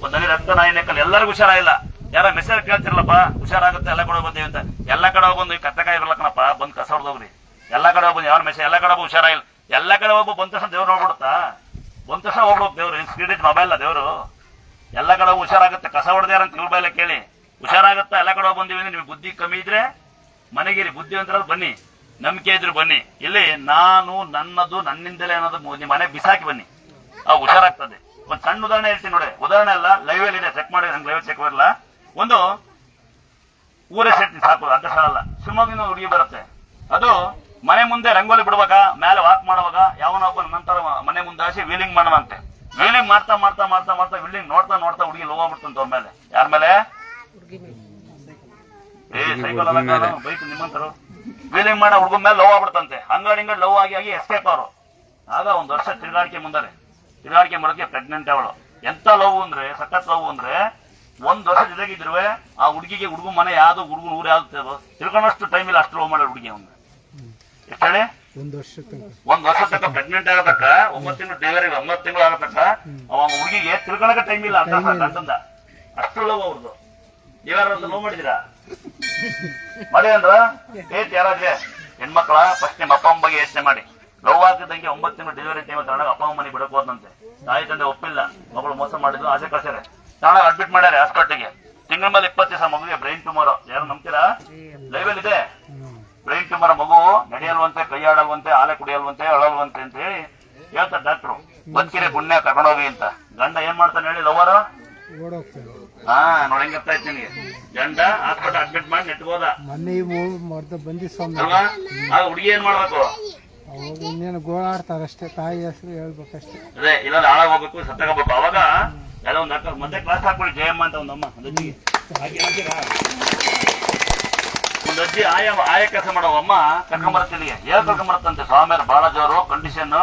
ಒಂದು ಹನಿ ರಕ್ತ ನಾಯಿ ನೆಕ್ಕಲ್ಲ. ಎಲ್ಲರಿಗೂ ಹುಷಾರಾಗಿಲ್ಲ. ಯಾರ ಮೆಸೇಜ್ ಕೇಳ್ತಿರಲ್ಲಪ್ಪ, ಹುಷಾರಾಗುತ್ತೆ ಎಲ್ಲ ಕಡೆ ಬಂದೀವಿ ಅಂತ. ಎಲ್ಲ ಕಡೆ ಹೋಗ್ಬಂದು ಕತ್ತಕಾಯಿ ಇರಲ್ಲ ಕಣಪ್ಪ, ಬಂದು ಕಸ ಹೊಡೆದೋಗ್ರಿ. ಎಲ್ಲ ಕಡೆ ಹೋಗ್ಬಂದು ಯಾವ ಮೆಸೇಜ್, ಎಲ್ಲ ಕಡೆ ಹೋಗಿ ಹುಷಾರಾಗಿಲ್ಲ. ಎಲ್ಲ ಕಡೆ ಹೋಗ್ಬೋ ಬಂದ ತಕ್ಷಣ ದೇವ್ರು ನೋಡ್ಬಿಡುತ್ತಾ? ಬಂದ ತಕ್ಷಣ ಹೋಗ್ಬೇಕು ದೇವ್ರು. ಸ್ಕ್ರೀನ್ ಮೊಬೈಲ್ ದೇವ್ರು. ಎಲ್ಲ ಕಡೆ ಹೋಗಿ ಹುಷಾರಾಗುತ್ತೆ. ಕಸ ಹೊಡೆದ್ಯಾರ ಅಂತ ಇವ್ರ ಬೈಲ ಕೇಳಿ ಹುಷಾರಾಗುತ್ತಾ? ಎಲ್ಲ ಕಡೆ ಹೋಗಿ ಬಂದಿವಿ. ನಿಮ್ಗೆ ಬುದ್ಧಿ ಕಮ್ಮಿ ಇದ್ರೆ ಮನೆಗಿರಿ, ಬುದ್ಧಿವಂತರ ಬನ್ನಿ, ನಂಬಿಕೆ ಇದ್ರು ಬನ್ನಿ. ಇಲ್ಲಿ ನಾನು ನನ್ನದು ನನ್ನಿಂದಲೇ ಅನ್ನೋದು ನಿಮ್ಮ ಮನೆ ಬಿಸಾಕಿ ಬನ್ನಿ, ಅವು ಹುಷಾರಾಗ್ತದೆ. ಒಂದು ಸಣ್ಣ ಉದಾಹರಣೆ ಹೇಳ್ತೀನಿ ನೋಡಿ. ಉದಾಹರಣೆ ಅಲ್ಲ, ಲೈವ್ ಅಲ್ಲಿ ಇದೆ, ಚೆಕ್ ಮಾಡಿ. ನಂಗೆ ಲೈವ್ ಚೆಕ್ ಬರಲ್ಲ. ಒಂದು ಊರೇ ಸೆಟ್ಟಿ ಸಾಕು, ಅಡ್ಡ ಸಾಲಲ್ಲ. ಶಿವಮೊಗ್ಗದಿಂದ ಹುಡುಗಿ ಬರುತ್ತೆ. ಅದು ಮನೆ ಮುಂದೆ ರಂಗೋಲಿ ಬಿಡುವಾಗ, ಮೇಲೆ ವಾಕ್ ಮಾಡುವಾಗ ಯಾವನೊಬ್ಬ ನಂತರ ಮನೆ ಮುಂದೆ ಹಾಸಿ ವೀಲಿಂಗ್ ಮಾಡುವಂತೆ. ವೀಲಿಂಗ್ ಮಾಡ್ತಾ ಮಾಡ್ತಾ ಮಾಡ್ತಾ ಮಾಡ್ತಾ ವೀಲಿಂಗ್ ನೋಡ್ತಾ ನೋಡ್ತಾ ಹುಡುಗಿ ಲವ್ ಆಗ್ಬಿಡ್ತಂತ ಅವ್ರ ಮೇಲೆ. ಯಾರ ಮೇಲೆ? ಸೈಕಲ್ ಬೈಕ್ ನಿಮ್ಮಂತರು ವೀಲಿಂಗ್ ಮಾಡೋ ಹುಡುಗನ ಮೇಲೆ ಲವ್ ಆಗ್ಬಿಡ್ತಂತೆ. ಹಂಗಡಿ ಲವ್ ಆಗಿ ಎಸ್ಕೇಪ್ ಅವರು. ಆಗ 1 ವರ್ಷ ತಿರುಗಾಡಿಕೆ ಮಾಡೋಕೆ ಪ್ರೆಗ್ನೆಂಟ್ ಅವಳು. ಎಂತ ಲವ್ ಅಂದ್ರೆ, ಸಖತ್ ಲವ್ ಅಂದ್ರೆ, 1 ವರ್ಷ ಜೊತೆಗಿದ್ರು ಆ ಹುಡುಗಿಗೆ ಹುಡುಗ ಮನೆ ಯಾವ್ದು, ಹುಡುಗನ ಊರು ಯಾವ್ದು ತಿಳ್ಕೊಳ್ಳೋಷ್ಟು ಟೈಮ್ ಇಲ್ಲ, ಅಷ್ಟು ಲವ್ ಮಾಡೋ ಹುಡುಗಿ. ಅವ್ನು ಎಷ್ಟು ಹೇಳಿ? 1 ವರ್ಷ ತನಕ ಪ್ರೆಗ್ನೆಂಟ್ ಆಗತಕ್ಕ, 9 ತಿಂಗಳು ಡೆಲಿವರಿ, 9 ತಿಂಗಳು ಆಗತಕ್ಕ ಅವ ಹುಡುಗಿಗೆ ತಿಳ್ಕೊಳಕ ಟೈಮ್ ಇಲ್ಲ ಗಂಟಂದ. ಅಷ್ಟು ಲವ್ ಅವ್ರದ್ದು. ನೀವ್ಯಾರು ಲವ್ ಮಾಡಿದಿರಾ? ಮಾಡಿ ಅಂದ್ರ ಏತ್ ಯಾರಾದ್ರೆ ಹೆಣ್ಮಕ್ಳ ಫಸ್ಟ್ ನಿಮ್ಮ ಅಪ್ಪ ಅಮ್ಮ ಬಗ್ಗೆ ಯೋಚನೆ ಮಾಡಿ. ಲವ್ ಆಗ್ತಿದ್ದಂಗೆ 9 ತಿಂಗಳು ಡೆಲಿವರಿ ಟೈಮ್ ತಗೊಂಡಾಗ ಅಪ್ಪ ಅಮ್ಮ ಮನೆ ಬಿಡಕ್ ಹೋದಂತೆ. ತಾಯಿ ತಂದೆ ಒಪ್ಪಿಲ್ಲ, ಮಗಳು ಮೋಸ ಮಾಡಿದ್ರು, ಆಸೆ ಕಳ್ಸ್ಯಾರೆ. ನಾಳೆ ಅಡ್ಮಿಟ್ ಮಾಡ್ಯಾರೆ ಹಾಸ್ಪಿಟ್ಲಿಗೆ. ತಿಂಗಳ ಮೇಲೆ 20 ದಿವಸ ಮಗುವಿಗೆ ಬ್ರೈನ್ ಟ್ಯೂಮರ್. ಯಾರು ನಂಬ್ತೀರಾ? ಲೈವಲ್ ಇದೆ. ಬ್ರೈನ್ ಟ್ಯೂಮರ್ ಮಗು ನಡೆಯಲ್ವಂತೆ, ಕೈ ಆಡಲ್ವಂತೆ, ಹಾಲೆ ಕುಡಿಯಲ್ವಂತೆ, ಅಳಲ್ವಂತೆ ಅಂತ ಹೇಳಿ ಹೇಳ್ತಾರೆ ಡಾಕ್ಟ್ರು. ಬದುಕಿರೆ ಪುಣ್ಯ ಕರ್ಕೊಂಡೋಗಿ ಅಂತ. ಗಂಡ ಏನ್ ಮಾಡ್ತಾನೆ ಹೇಳಿ? ಲವರ್ ಹಾ ನೋಡಿ ಹೆಂಗ್ ಅರ್ಥ ಆಯ್ತು ನಿಮಗೆ. ಗಂಡ ಹಾಸ್ಪಿಟಲ್ ಅಡ್ಮಿಟ್ ಮಾಡಿ ನೆಟ್ಬೋದ ಅಲ್ವಾ? ಆಗ ಹುಡುಗಿ ಏನ್ ಮಾಡ್ಬೇಕು? ಇನ್ನೇನು ಗೋಳಾಡ್ತಾರಷ್ಟೇ, ತಾಯಿ ಹೆಸರು ಹೇಳ್ಬೇಕಷ್ಟೇ. ಅದೇ ಇಲ್ಲ ಹಾಳಾಗ್ ಹೋಗ್ಬೇಕು, ಸತ್ತಾಗಬೇಕು. ಅವಾಗ ಎಲ್ಲ ಒಂದ್ ಅಕ್ಕ ಮತ್ತೆ ಕ್ಲಾಸ್ ಹಾಕೊಳ್ಳಿ. ಜಯಮ್ಮ ಅಂತ ಒಂದಮ್ಮ ಒಂದಜ್ಜಿಗೆ ಒಂದ್ ಅಜ್ಜಿ ಆಯ ಕೆಲಸ ಮಾಡವಮ್ಮ ಕರ್ಕೊಂಬರ್ತೀನಿ. ಏನ್ ಕರ್ಕೊಂಬರತ್ತಂತೆ? ಸ್ವಾಮಿಯರ್ ಬಹಳ ಜೋರು ಕಂಡೀಷನ್,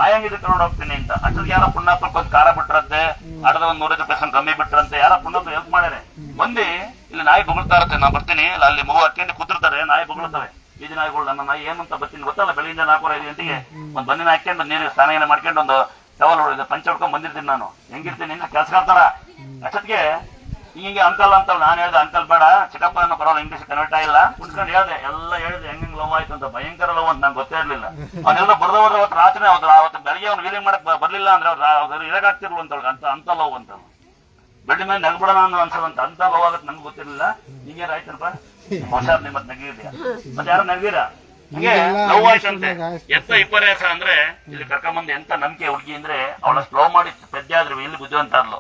ಆಯಂಗಿದ್ರೆ ಕರ್ಕೊಂಡು ಹೋಗ್ತೀನಿ ಅಂತ. ಅಷ್ಟೊತ್ತಿಗೆ ಯಾರ ಪುಣ್ಯಾತ್ಮಕ್ ಒಂದ್ ಖಾರ ಬಿಟ್ರಂತೆ, ಅರ್ಧ ಒಂದ್ 150% ಕಮ್ಮಿ ಬಿಟ್ರಂತೆ. ಯಾರ ಪುಣ್ಯಾತ್ಮ ಹೆಲ್ಪ್ ಮಾಡ್ಯಾರೆ. ಬಂದು ಇಲ್ಲಿ ನಾಯಿ ಬೊಗಳ್ತಾ ಇರತ್ತೆ. ನಾ ಬರ್ತೀನಿ, ಅಲ್ಲಿ ಮಗು ಹತ್ಕೊಂಡು ಕೂತಿರ್ತಾರೆ, ನಾಯಿ ಬೊಗಳ್ತವೆ. ಬೀದಿ ನಾಯಿಗಳು. ನನ್ನ ನಾಯಿ ಏನಂತ ಬರ್ತೀನಿ ಗೊತ್ತಲ್ಲ, ಬೆಳಿಗ್ಗೆ 4:30-5 ಗಂಟೆಗೆ ಒಂದ್ ಬನ್ನಿನ ಹಾಕೊಂಡು ನೀರು ಸ್ನಾನ ಮಾಡ್ಕೊಂಡು ಒಂದು ಟವಲ್ ಹೊಡೆದ ಪಂಚ ಹೊಡ್ಕೊಂಡ್ ಬಂದಿರ್ತೀನಿ. ನಾನು ಹೆಂಗಿರ್ತೀನಿ ಅಂದ್ರೆ ಕೆಲ್ಸ ಕಾಡ್ತಾರ. ಅಷ್ಟೊತ್ತಿಗೆ ಹಿಂಗೆ ಅಂಕಲ್ ಅಂತ ನಾನು ಹೇಳ್ದೆ, ಅಂಕಲ್ ಬೇಡ ಚಿಕ್ಕಪ್ಪ ಬರೋಲ್ಲ, ಇಂಗ್ಲೀಷ್ ಕನ್ವರ್ಟ್ ಆಗಿಲ್ಲ. ಕುಣ್ಸ್ಕೊಂಡು ಹೇಳ್ದೆ, ಎಲ್ಲ ಹೇಳಿದೆ ಹೆಂಗ್ ಲವ್ ಆಯ್ತು ಅಂತ. ಭಯಂಕರ ಲವ್ ಅಂತ ನಂಗೆ ಗೊತ್ತೇ ಇರ್ಲಿಲ್ಲ. ಅವನ್ನೆಲ್ಲ ಬರ್ದವ್ರು ಅವತ್ತು ರಾತ್ರಿ ಅವತ್ತು ಬೆಳಿಗ್ಗೆ ಅವ್ನು ವೀಲಿಂಗ್ ಮಾಡಕ್ ಬರ್ಲಿಲ್ಲ ಅಂದ್ರೆ ಅವ್ರು ಇರಗಾಗ್ತಿರ್ಲು ಅಂತ ಅಂತ ಲವ್ ಅಂತ. ಬೆಡ್ ಮೇಲೆ ನಗ್ಬಿಡೋಣ ಅನ್ನೋ ಅನ್ಸೋದಂತ. ಅಂತ ಲವ್ ಆಗತ್ತೆ ನಂಗೆ ಗೊತ್ತಿರ್ಲಿಲ್ಲ. ಹಿಂಗೇನು ಆಯ್ತನಪ್ಪ ಹೊಸಾದ್ ನಿಮ್ಮತ್ ನಗಿದ್ಯಾ? ಮತ್ತೆ ಯಾರು ನಗ್ದೀರಾ? ಹಂಗೆ ಲವ್ ಆಯ್ತಂತೆ. ಎಂತ ವಿಪರ್ಯಾಸ ಅಂದ್ರೆ ಇಲ್ಲಿ ಕರ್ಕೊಂಬಂದು ಎಂತ ನಂಬಿಕೆ ಹುಡುಗಿ ಅಂದ್ರೆ ಅವಳ ಸ್ಲೋ ಮಾಡಿ ಪೆದ್ದೆ ಆದ್ರು ಇಲ್ಲಿ ಬುದ್ಧಿವಂತ ಅದ್ಲು.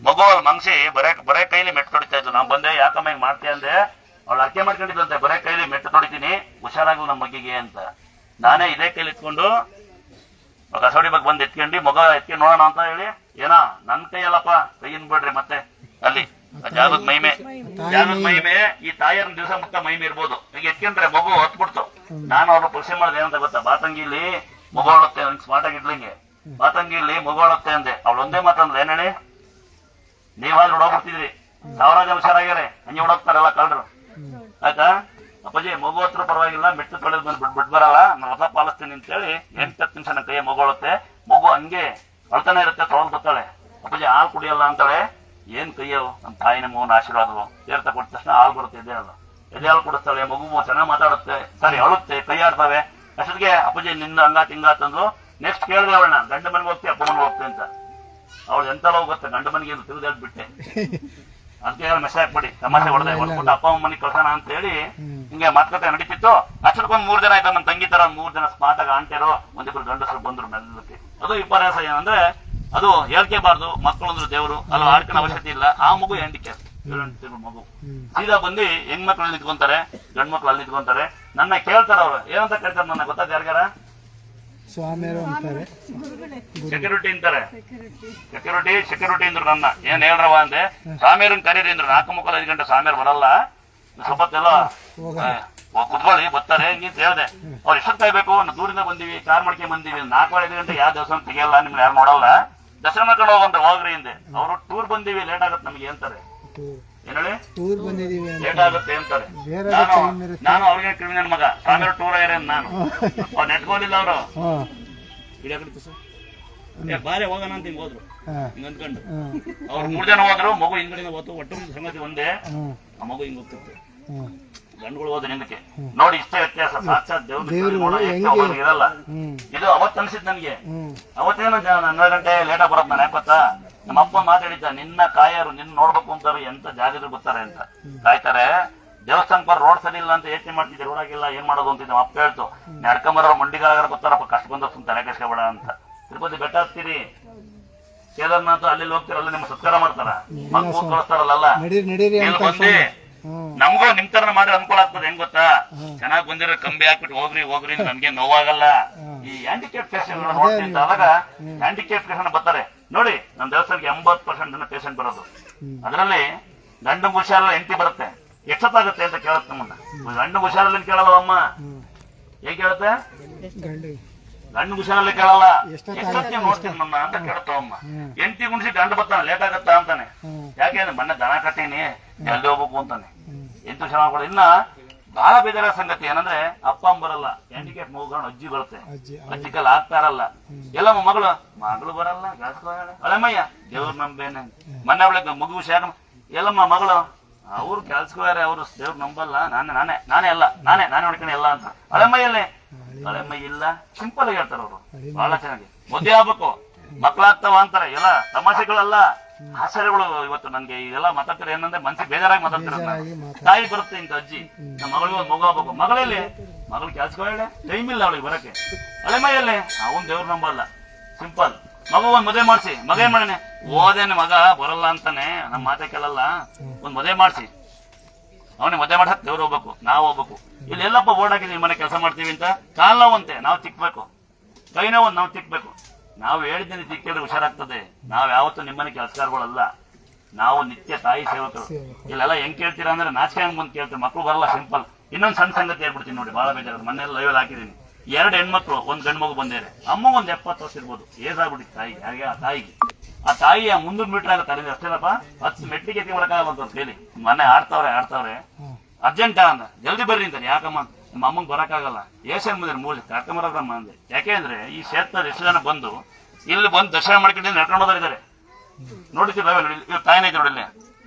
ಮಗು ಅವಳ ಮಂಗ್ಸಿ ಬರೇ ಕೈಲಿ ಮೆಟ್ಟು ತೊಡಿತಾ ಇದ್ಲು. ನಾನ್ ಬಂದೆ, ಯಾಕಮ್ಮ ಹಿಂಗ್ ಮಾಡ್ತೀಯ ಅಂದೆ. ಅವಳು ಅರ್ಕೆ ಮಾಡ್ಕೊಂಡಿದ್ದಂತೆ, ಬರೇ ಕೈಲಿ ಮೆಟ್ಟು ತೊಡಿತೀನಿ, ಹುಷಾರಾಗ್ಲು ನಮ್ಮ ಮಗಿಗೆ ಅಂತ. ನಾನೇ ಇದೇ ಕೈಲಿ ಇಟ್ಕೊಂಡು ಕಸೋಡಿ ಬಗ್ಗೆ ಬಂದು ಎತ್ಕೊಂಡು ಮಗ ಎತ್ಕೊಂಡು ನೋಡೋಣ ಅಂತ ಹೇಳಿ, ಏನಾ ನನ್ ಕೈಯಲ್ಲಪ್ಪ, ಕೈಯಿನ್ ಬಿಡ್ರಿ ಮತ್ತೆ ಅಲ್ಲಿ ಜಾಗದ ಮಹಿಮೆ ಈ ತಾಯಿಯರ್ನ ದಿವಸ ಮುಕ್ತ ಮಹಿಮೆ ಇರ್ಬೋದು. ಈಗ ಎತ್ಕೊಂಡ್ರೆ ಮಗು ಹೊತ್ಬಿಡ್ತು. ನಾನು ಅವ್ರನ್ನ ಪರೀಕ್ಷೆ ಮಾಡಿದೆ ಏನಂತ ಗೊತ್ತಾ? ಬಾತಂಗಿಲಿ ಮಗು ಹೊಳುತ್ತೆ, ಸ್ಮಾರ್ಟ್ ಆಗಿ ಇಡ್ಲಿಂಗೆ ಬಾತಂಗಿಲಿ ಮಗು ಹೊಳುತ್ತೆ ಅಂದೆ. ಅವಳು ಒಂದೇ ಮಾತಂದ್ರೆ ಏನ್ ಹೇಳಿ? ನೀವಾದ್ರೂ ಹೊಡೋಗ್ಬಿಡ್ತಿದ್ರಿ, 1000 ಜನ ಹುಷಾರಾಗ್ಯಾರೆ, ಹಂಗೆ ಹೊಡೋಗ್ತಾರಲ್ಲ ಕಳ್ರು. ಆಯ್ತಾ? ಅಪ್ಪಾಜಿ ಮಗು ಹತ್ರ ಪರವಾಗಿಲ್ಲ, ಮೆಟ್ಟು ತೊಳೆದ್ ಬಂದು ಬಿಟ್ ಬರಲ್ಲ, ನಾನು ಹೊಸ ಪಾಲಿಸ್ತೀನಿ ಅಂತ ಹೇಳಿ 8-10 ನಿಮಿಷ ನನ್ನ ಕೈಯ ಮಗು ಹೊಳುತ್ತೆ. ಮಗು ಹಂಗೆ ಅಳ್ತಾನೆ ಇರುತ್ತೆ, ತೊಳೆದ್ ಬರ್ತಾಳೆ. ಅಪ್ಪಾಜಿ ಹಾಲು ಕುಡಿಯಲ್ಲ ಅಂತಾಳೆ. ಏನ್ ಕೈಯವು ನಮ್ಮ ತಾಯಿನ ಮಗುನ ಆಶೀರ್ವಾದವು. ತೀರ್ಥ ಕೊಟ್ಟ ತಕ್ಷಣ ಹಾಲು ಬರುತ್ತೆ, ಎದೆ ಹಾಲು. ಎದೆ ಹಾಲು ಕುಡಿಸ್ತಾಳೆ. ಮಗು ಚೆನ್ನಾಗಿ ಮಾತಾಡುತ್ತೆ, ಸರಿ ಅಳುತ್ತೆ, ಕೈ ಆಡ್ತಾವೆ. ಅಷ್ಟೊತ್ತಿಗೆ ಅಪ್ಪಾಜಿ ನಿಂದ ಹಂಗಾತ್ ಹಿಂಗಾತಂದ್ರು. ನೆಕ್ಸ್ಟ್ ಕೇಳಿದೆ ಅವಳನ್ನ, ಗಂಡ ಮನೆಗೆ ಹೋಗ್ತಿ ಅಪ್ಪ ಮನೆಗೆ ಹೋಗ್ತಿ ಅಂತ. ಅವಳು ಎಂತ ಹೋಗುತ್ತೆ ಗಂಡ ಮನೆಗೆ ತಿರುಗಿ ಬಿಟ್ಟೆ. ಅದಕ್ಕೆ ಮೆಸೇಜ್ ಹಾಕ್ಬಿಡಿ, ತಮಾಷೆ ಹೊಡೆದೆ ಹೊಡ್ಬಿಟ್ಟು ಅಪ್ಪ ಅಮ್ಮ ಮನೆಗೆ ಕಳ್ಸೋಣ ಅಂತ ಹೇಳಿ ಹಿಂಗೆ ಮಾತುಕತೆ ನಡೀತಿತ್ತು. ಅಷ್ಟಕ್ಕೊಂದ್ 3 ಜನ ಆಯ್ತು. ನನ್ನ ತಂಗಿ ತರ 3 ಜನ ಸ್ಮಾರ್ಟ್ ಆಗಿ ಆಂಟಿಯರು, ಒಂದಿಬ್ರು ಗಂಡಸರು ಬಂದ್ರು ಮೆಲ್ಲಕ್ಕೆ. ಅದು ವಿಪರ್ಯಾಸ ಏನಂದ್ರೆ ಅದು ಹೇಳ್ಕೆಬಾರ್ದು. ಮಕ್ಕಳು ಅಂದ್ರೆ ದೇವರು, ಅದು ಆಡ್ಕೊಂಡ ಅವಶ್ಯಕತೆ ಇಲ್ಲ. ಆ ಮಗು ಹ್ಯಾಂಡಿಕ್ಯಾಪ್ 7 ತಿಂಗಳು ಮಗು. ಸೀದಾ ಬಂದು ಹೆಣ್ಮಕ್ಳು ನಿಂತ್ಕೊಂತಾರೆ, ಗಂಡ್ ಮಕ್ಳು ಅಲ್ಲಿ ನಿಂತ್ಕೊಂತಾರೆ. ನನ್ನ ಕೇಳ್ತಾರ ಅವ್ರು, ಏನಂತ ಕೇಳ್ತಾರೆ ನನ್ನ ಗೊತ್ತಾದ ಯಾರಿಗಾರ? ಸ್ವಾಮಿಯರು ಅಂತಾರೆ, ಸೆಕ್ಯೂರಿಟಿ ಅಂತಾರೆ. ಸೆಕ್ಯೂರಿಟಿ ಅಂದ್ರು. ನನ್ನ ಏನ್ ಹೇಳ್ರವ ಅಂದೆ, ಸ್ವಾಮಿಯರನ್ನ ಕರೀರಿ ಅಂದ್ರು. 4:45 ಗಂಟೆ ಸ್ವಾಮಿಯರು ಬರಲ್ಲ, ಸ್ವಲ್ಪತ್ತೆಲ್ಲ ಕುತ್ಕೊಳ್ಳಿ ಬರ್ತಾರೆ ಹಿಂಗೆ ಹೇಳ್ದೆ. ಅವ್ರು ಎಷ್ಟೊತ್ತು ಕಾಯ್ಬೇಕು? ದೂರಿಂದ ಬಂದಿವಿ, ಕಾರ್ ಮಾಡ್ಕೊಂಡ್ ಬಂದಿವಿ. 4:45 ಗಂಟೆ ಯಾವ ದೇವಸ್ಥಾನ ತೆಗಿಯಲ್ಲ, ನಿಮ್ಗೆ ಯಾರು ನೋಡಲ್ಲ, ದರ್ಶನ ಮಾಡ್ಕೊಂಡು ಹೋಗಂತ ಹೋಗ್ರಿ ಹಿಂದೆ. ಅವ್ರು ಟೂರ್ ಬಂದಿವಿ, ಲೇಟ್ ಆಗತ್ತೆ ನಮ್ಗೆ ಅಂತಾರೆ. ಏನ್ ಹೇಳಿ? ಲೇಟ್ ಆಗುತ್ತೆ ಅಂತಾರೆ. ನಾನು ಅವ್ರಿಗೆ ಕ್ರಿಮಿನಲ್ ಮಗ, ಸ್ವಾಮಿಯರು ಟೂರ್ ಆಗ್ಯಾರ ನಾನು. ಅವ್ರು ನೆಟ್ಕೊಂಡಿಲ್ಲ ಅವರು. ಬಾರೆ ಹೋಗೋಣ ಅಂತ ಹಿಂಗ್ ಹೋದ್ರು, ಹಿಂಗ್ ಅಂದ್ಕೊಂಡು. ಅವ್ರು 3 ಜನ ಹೋದ್ರು, ಮಗು ಹಿಂಗಡಿನ ಹೋತು. ಒಟ್ಟು ಸಂಗತಿ ಒಂದೇ, ಆ ಮಗು ಹಿಂಗ್ ಹೋಗ್ತಿತ್ತು. ಗಂಡುಗಳು ಹೋದ ಹಿಂದಕ್ಕೆ ನೋಡಿ. ಇಷ್ಟೇ ವ್ಯತ್ಯಾಸ. ಸಾಕ್ಷಾತ್ ದೇವ್ರು ಇರಲ್ಲ. ಇದು ಅವತ್ತು ಅನ್ಸಿದ್ ನನ್ಗೆ. ಅವತ್ತೇನು 12 ಗಂಟೆ ಲೇಟ್ ಆಗಿ ಬರೋದು. ನಾನು ಯಾಕೆ ಗೊತ್ತಾ? ನಮ್ಮ ಅಪ್ಪ ಮಾತಾಡಿದ್ದ, ನಿನ್ನ ಕಾಯರು ನಿನ್ನ ನೋಡ್ಬೇಕು ಅಂತಾರೆ, ಎಂತ ಜಾಗದಲ್ಲಿ ಬರ್ತಾರೆ ಅಂತ ಕಾಯ್ತಾರೆ. ದೇವಸ್ಥಾನ ಪರ ರೋಡ್ ಸರಿ ಇಲ್ಲ ಅಂತ ಯೋಚನೆ ಮಾಡ್ತಿದ್ದೆ, ರೋಡ್ ಆಗಿಲ್ಲ ಏನ್ ಮಾಡೋದು ಅಂತ ನಮ್ಮ ಅಪ್ಪ ಹೇಳ್ತು. ನಡ್ಕೊಂಬರೋ ಮಂಡಿಗಾರ ಬರ್ತಾರಪ್ಪ, ಕಷ್ಟ ಬಂದ ತಲೆ ಕೆಸ್ಕೊಬೇಡ ಅಂತ. ತಿರುಪತಿ ಬೆಟ್ಟ ಹತ್ತೀರಿ, ಕೇದಾರ್ನಾಥ ಅಲ್ಲಿ ಹೋಗ್ತಿರಲ್ಲ, ನಿಮ್ಮ ಸತ್ಕಾರ ಮಾಡ್ತಾರ, ಮಕ್ಕಳು ಕಳಿಸ್ತಾರಲ್ಲ. ಇಲ್ಲಿ ಬಂದು ನಮಗೂ ನಿಮ್ ತರ ಮಾಡಿ ಅನುಕೂಲ ಆಗ್ತದೆ. ಹೆಂಗ್ ಗೊತ್ತಾ? ಚೆನ್ನಾಗಿ ಬಂದಿರೋ ಕಂಬಿ ಹಾಕ್ಬಿಟ್ಟು ಹೋಗ್ರಿ ನನ್ಗೆ ನೋವಾಗಲ್ಲ. ಈ ಹ್ಯಾಂಡಿಕ್ಯಾಪ್ ಪೇಷಂಟ್ ನೋಡ್ತೀನಿ ಆದಾಗ ಹ್ಯಾಂಡಿಕ್ಯಾಪ್ ಪೇಷಂಟ್ ಬರ್ತಾರೆ ನೋಡಿ. ನಮ್ ದೇವಸ್ಥಾನಕ್ಕೆ 80% ಜನ ಪೇಷಂಟ್ ಬರೋದು. ಅದರಲ್ಲಿ ಗಂಡು ಹುಷಾರಲ್ಲ, ಹೆಂಡತಿ ಬರುತ್ತೆ. ಎಷ್ಟೊತ್ತಾಗುತ್ತೆ ಅಂತ ಕೇಳತ್ತೆ ನಮ್ಮನ್ನ. ಗಂಡು ಹುಷಾರಲ್ಲಿ ಕೇಳಲ್ಲ ಅಮ್ಮ. ಹೇಗ್ ಕೇಳುತ್ತೆ? ಗಂಡು ಹುಷಾರಲ್ಲಿ ಕೇಳಲ್ಲ, ಎಷ್ಟೊತ್ತಿಗೆ ನೋಡ್ತೀನಿ ನನ್ನ ಅಂತ ಕೇಳ್ತಾವಮ್ಮ. ಹೆಂಡತಿ ಗುಣಿಸಿ ಗಂಡು ಬರ್ತಾನೆ, ಲೇಟ್ ಆಗತ್ತಾ ಅಂತಾನೆ. ಯಾಕೆ? ಮೊನ್ನೆ ದನ ಕಟ್ಟೀನಿ, ಜಲ್ದಿ ಹೋಗ್ಬೇಕು ಅಂತಾನೆ. ಎಂಟು ಚೆನ್ನಾಗಿ. ಇನ್ನ ಬಹಳ ಬೇಜಾರ ಸಂಗತಿ ಏನಂದ್ರೆ ಅಪ್ಪ ಅಮ್ಮ ಬರಲ್ಲ, ಹ್ಯಾಂಡಿಕ್ಯಾಪ್ ಮಗುಗಳು ಅಜ್ಜಿ ಬರುತ್ತೆ. ಅಜ್ಜಿ ಕಲ್ ಆಗ್ತಾರಲ್ಲ. ಎಲ್ಲಮ್ಮ ಮಗಳು ಬರಲ್ಲ, ಅಳಮಯ್ಯ ದೇವ್ರ ನಂಬೇನೆ. ಮೊನ್ನೆ ಅವಳಿಗೆ ಮಗು ವಿಷಯ ಎಲ್ಲಮ್ಮ ಮಗಳು ಅವ್ರು ಕೆಲ್ಸಕೋಯಾರೆ, ಅವ್ರು ದೇವ್ರ ನಂಬಲ್ಲ, ನಾನೇ ಹೊಡ್ಕೊಂಡು ಎಲ್ಲ ಅಂತ. ಅಳಮಯ್ಯಲ್ಲೇ ಅಳಮೈ ಇಲ್ಲ, ಸಿಂಪಲ್ ಆಗಿ ಹೇಳ್ತಾರ ಅವ್ರು. ಬಹಳ ಚೆನ್ನಾಗಿ. ಮದುವೆ ಆಗ್ಬೇಕು, ಮಕ್ಳಾಗ್ತಾವ ಅಂತಾರೆ. ಎಲ್ಲ ತಮಾಷೆಗಳಲ್ಲ, ಆಶ್ಚರ್ಯಗಳು ಇವತ್ತು ನನ್ಗೆ ಇದೆಲ್ಲ ಮಾತಾಡ್ತಾರೆ ಏನಂದ್ರೆ ಮನ್ಸಿಗೆ ಬೇಜಾರಾಗಿ ಮಾತಾಡ್ತಾರೆ ಬೇಜಾರಾಗಿ ಮಾತಾಡ್ತಾರೆ. ತಾಯಿ ಬರುತ್ತೆ ಇಂತ ಅಜ್ಜಿ ನಮ್ಮ ಮಗಳಿಗೆ ಒಂದು ಮಗು ಆಗ್ಬೇಕು, ಮಗಳಲ್ಲಿ ಮಗಳು ಕೆಲ್ಸಕ್ಕೆ ಹೇಳೆ ಟೈಮ್ ಇಲ್ಲ ಅವಳಿಗೆ ಬರಕ್ಕೆ, ಹಳೆ ಮೈಯಲ್ಲೇ ಅವನ್ ದೇವ್ರ ನಂಬಲ್ಲ, ಸಿಂಪಲ್. ಮಗು ಒಂದ್ ಮದುವೆ ಮಾಡ್ಸಿ, ಮಗ ಏನ್ ಮಾಡೇನೆ ಓದೇನೆ ಮಗ ಬರಲ್ಲ ಅಂತಾನೆ, ನಮ್ಮ ಮಾತೆ ಕೇಳಲ್ಲ, ಒಂದ್ ಮದುವೆ ಮಾಡ್ಸಿ, ಅವನಿಗೆ ಮದುವೆ ಮಾಡಕ್ ದೇವ್ರು ಹೋಗ್ಬೇಕು, ನಾವು ಹೋಗ್ಬೇಕು. ಇಲ್ಲಿ ಎಲ್ಲಪ್ಪ ಬೋರ್ಡ್ ಹಾಕಿದೀವಿ ಮನೆ ಕೆಲಸ ಮಾಡ್ತೀವಿ ಅಂತ, ಕಾಲ್ ನೋವಂತೆ ನಾವು ತಿಕ್ಬೇಕು, ಕೈ ನೋವು ನಾವು ತಿಕ್ಬೇಕು. ನಾವು ಹೇಳಿದ್ದೀನಿ ತಿಕ್ಕಿದ್ರೆ ಹುಷಾರಾಗ್ತದೆ. ನಾವ್ ಯಾವತ್ತೂ ನಿಮ್ಮನೆ ಕೆಲಸಗಾರಗಳಲ್ಲ, ನಾವು ನಿತ್ಯ ತಾಯಿ ಸೇವಕರು. ಇಲ್ಲೆಲ್ಲ ಹೆಂಗ್ ಕೇಳ್ತೀರಾ ಅಂದ್ರೆ ನಾಚಿಕೆ ಹಂಗ್ ಬಂದು ಕೇಳ್ತೀವಿ, ಮಕ್ಳು ಬರಲ್ಲ, ಸಿಂಪಲ್. ಇನ್ನೊಂದ್ ಸಣ್ಣ ಸಂಗತಿ ಹೇಳ್ಬಿಡ್ತೀನಿ ನೋಡಿ, ಬಹಳ ಬೇಜಾರು. ಮೊನ್ನೆಲ್ಲ ಲೈವ್ ಹಾಕಿದೀನಿ, 2 ಹೆಣ್ಮಕ್ಳು, 1 ಗಂಡು ಮಗು ಬಂದೇನೆ. ಅಮ್ಮ ಒಂದ್ 70 ವರ್ಷ ಇರ್ಬೋದು, ಏಜ್ ಆಗ್ಬಿಟ್ಟಿತ್ತು ತಾಯಿಗೆ. ಯಾರಿಗೆ? ಆ ತಾಯಿಗೆ. ಆ ತಾಯಿಯ 300 ಮೀಟರ್ ಆಗುತ್ತೆ ಅಲ್ಲಿ, ಅಷ್ಟೇನಪ್ಪ, 10 ಮೆಟ್ಟಿಗೆ ಎತ್ತಿ ಬರಕಾಗಲ್ಲ ಕೇಳಿ. ಮೊನ್ನೆ ಆಡ್ತಾವ್ರೆ ಅರ್ಜೆಂಟ್ ಅಂದ, ಜಲ್ದಿ ಬರ್ರಿ ಅಂತಾನೆ. ಯಾಕಮ್ಮ? ನಿಮ್ಮ ಅಮ್ಮಂಗ್ ಬರಕ್ಕಾಗಲ್ಲ, ಏಷ್ಯನ್ ಮುಂದೆ ಮೂಲಿ ಕರ್ಕೊಂಬರಮ್ಮ ಅಂದೆ. ಯಾಕೆ ಅಂದ್ರೆ ಈ ಕ್ಷೇತ್ರದ ಎಷ್ಟು ಜನ ಬಂದು ಇಲ್ಲಿ ಬಂದು ದರ್ಶನ ಮಾಡ್ಕೊಂಡು ನಡ್ಕೊಂಡು ಹೋದರಿದ್ದಾರೆ. ನೋಡಿದ್ದೀವಿ ಇವ್ರು ತಾಯಿನ ಐತೆ ನೋಡಿ,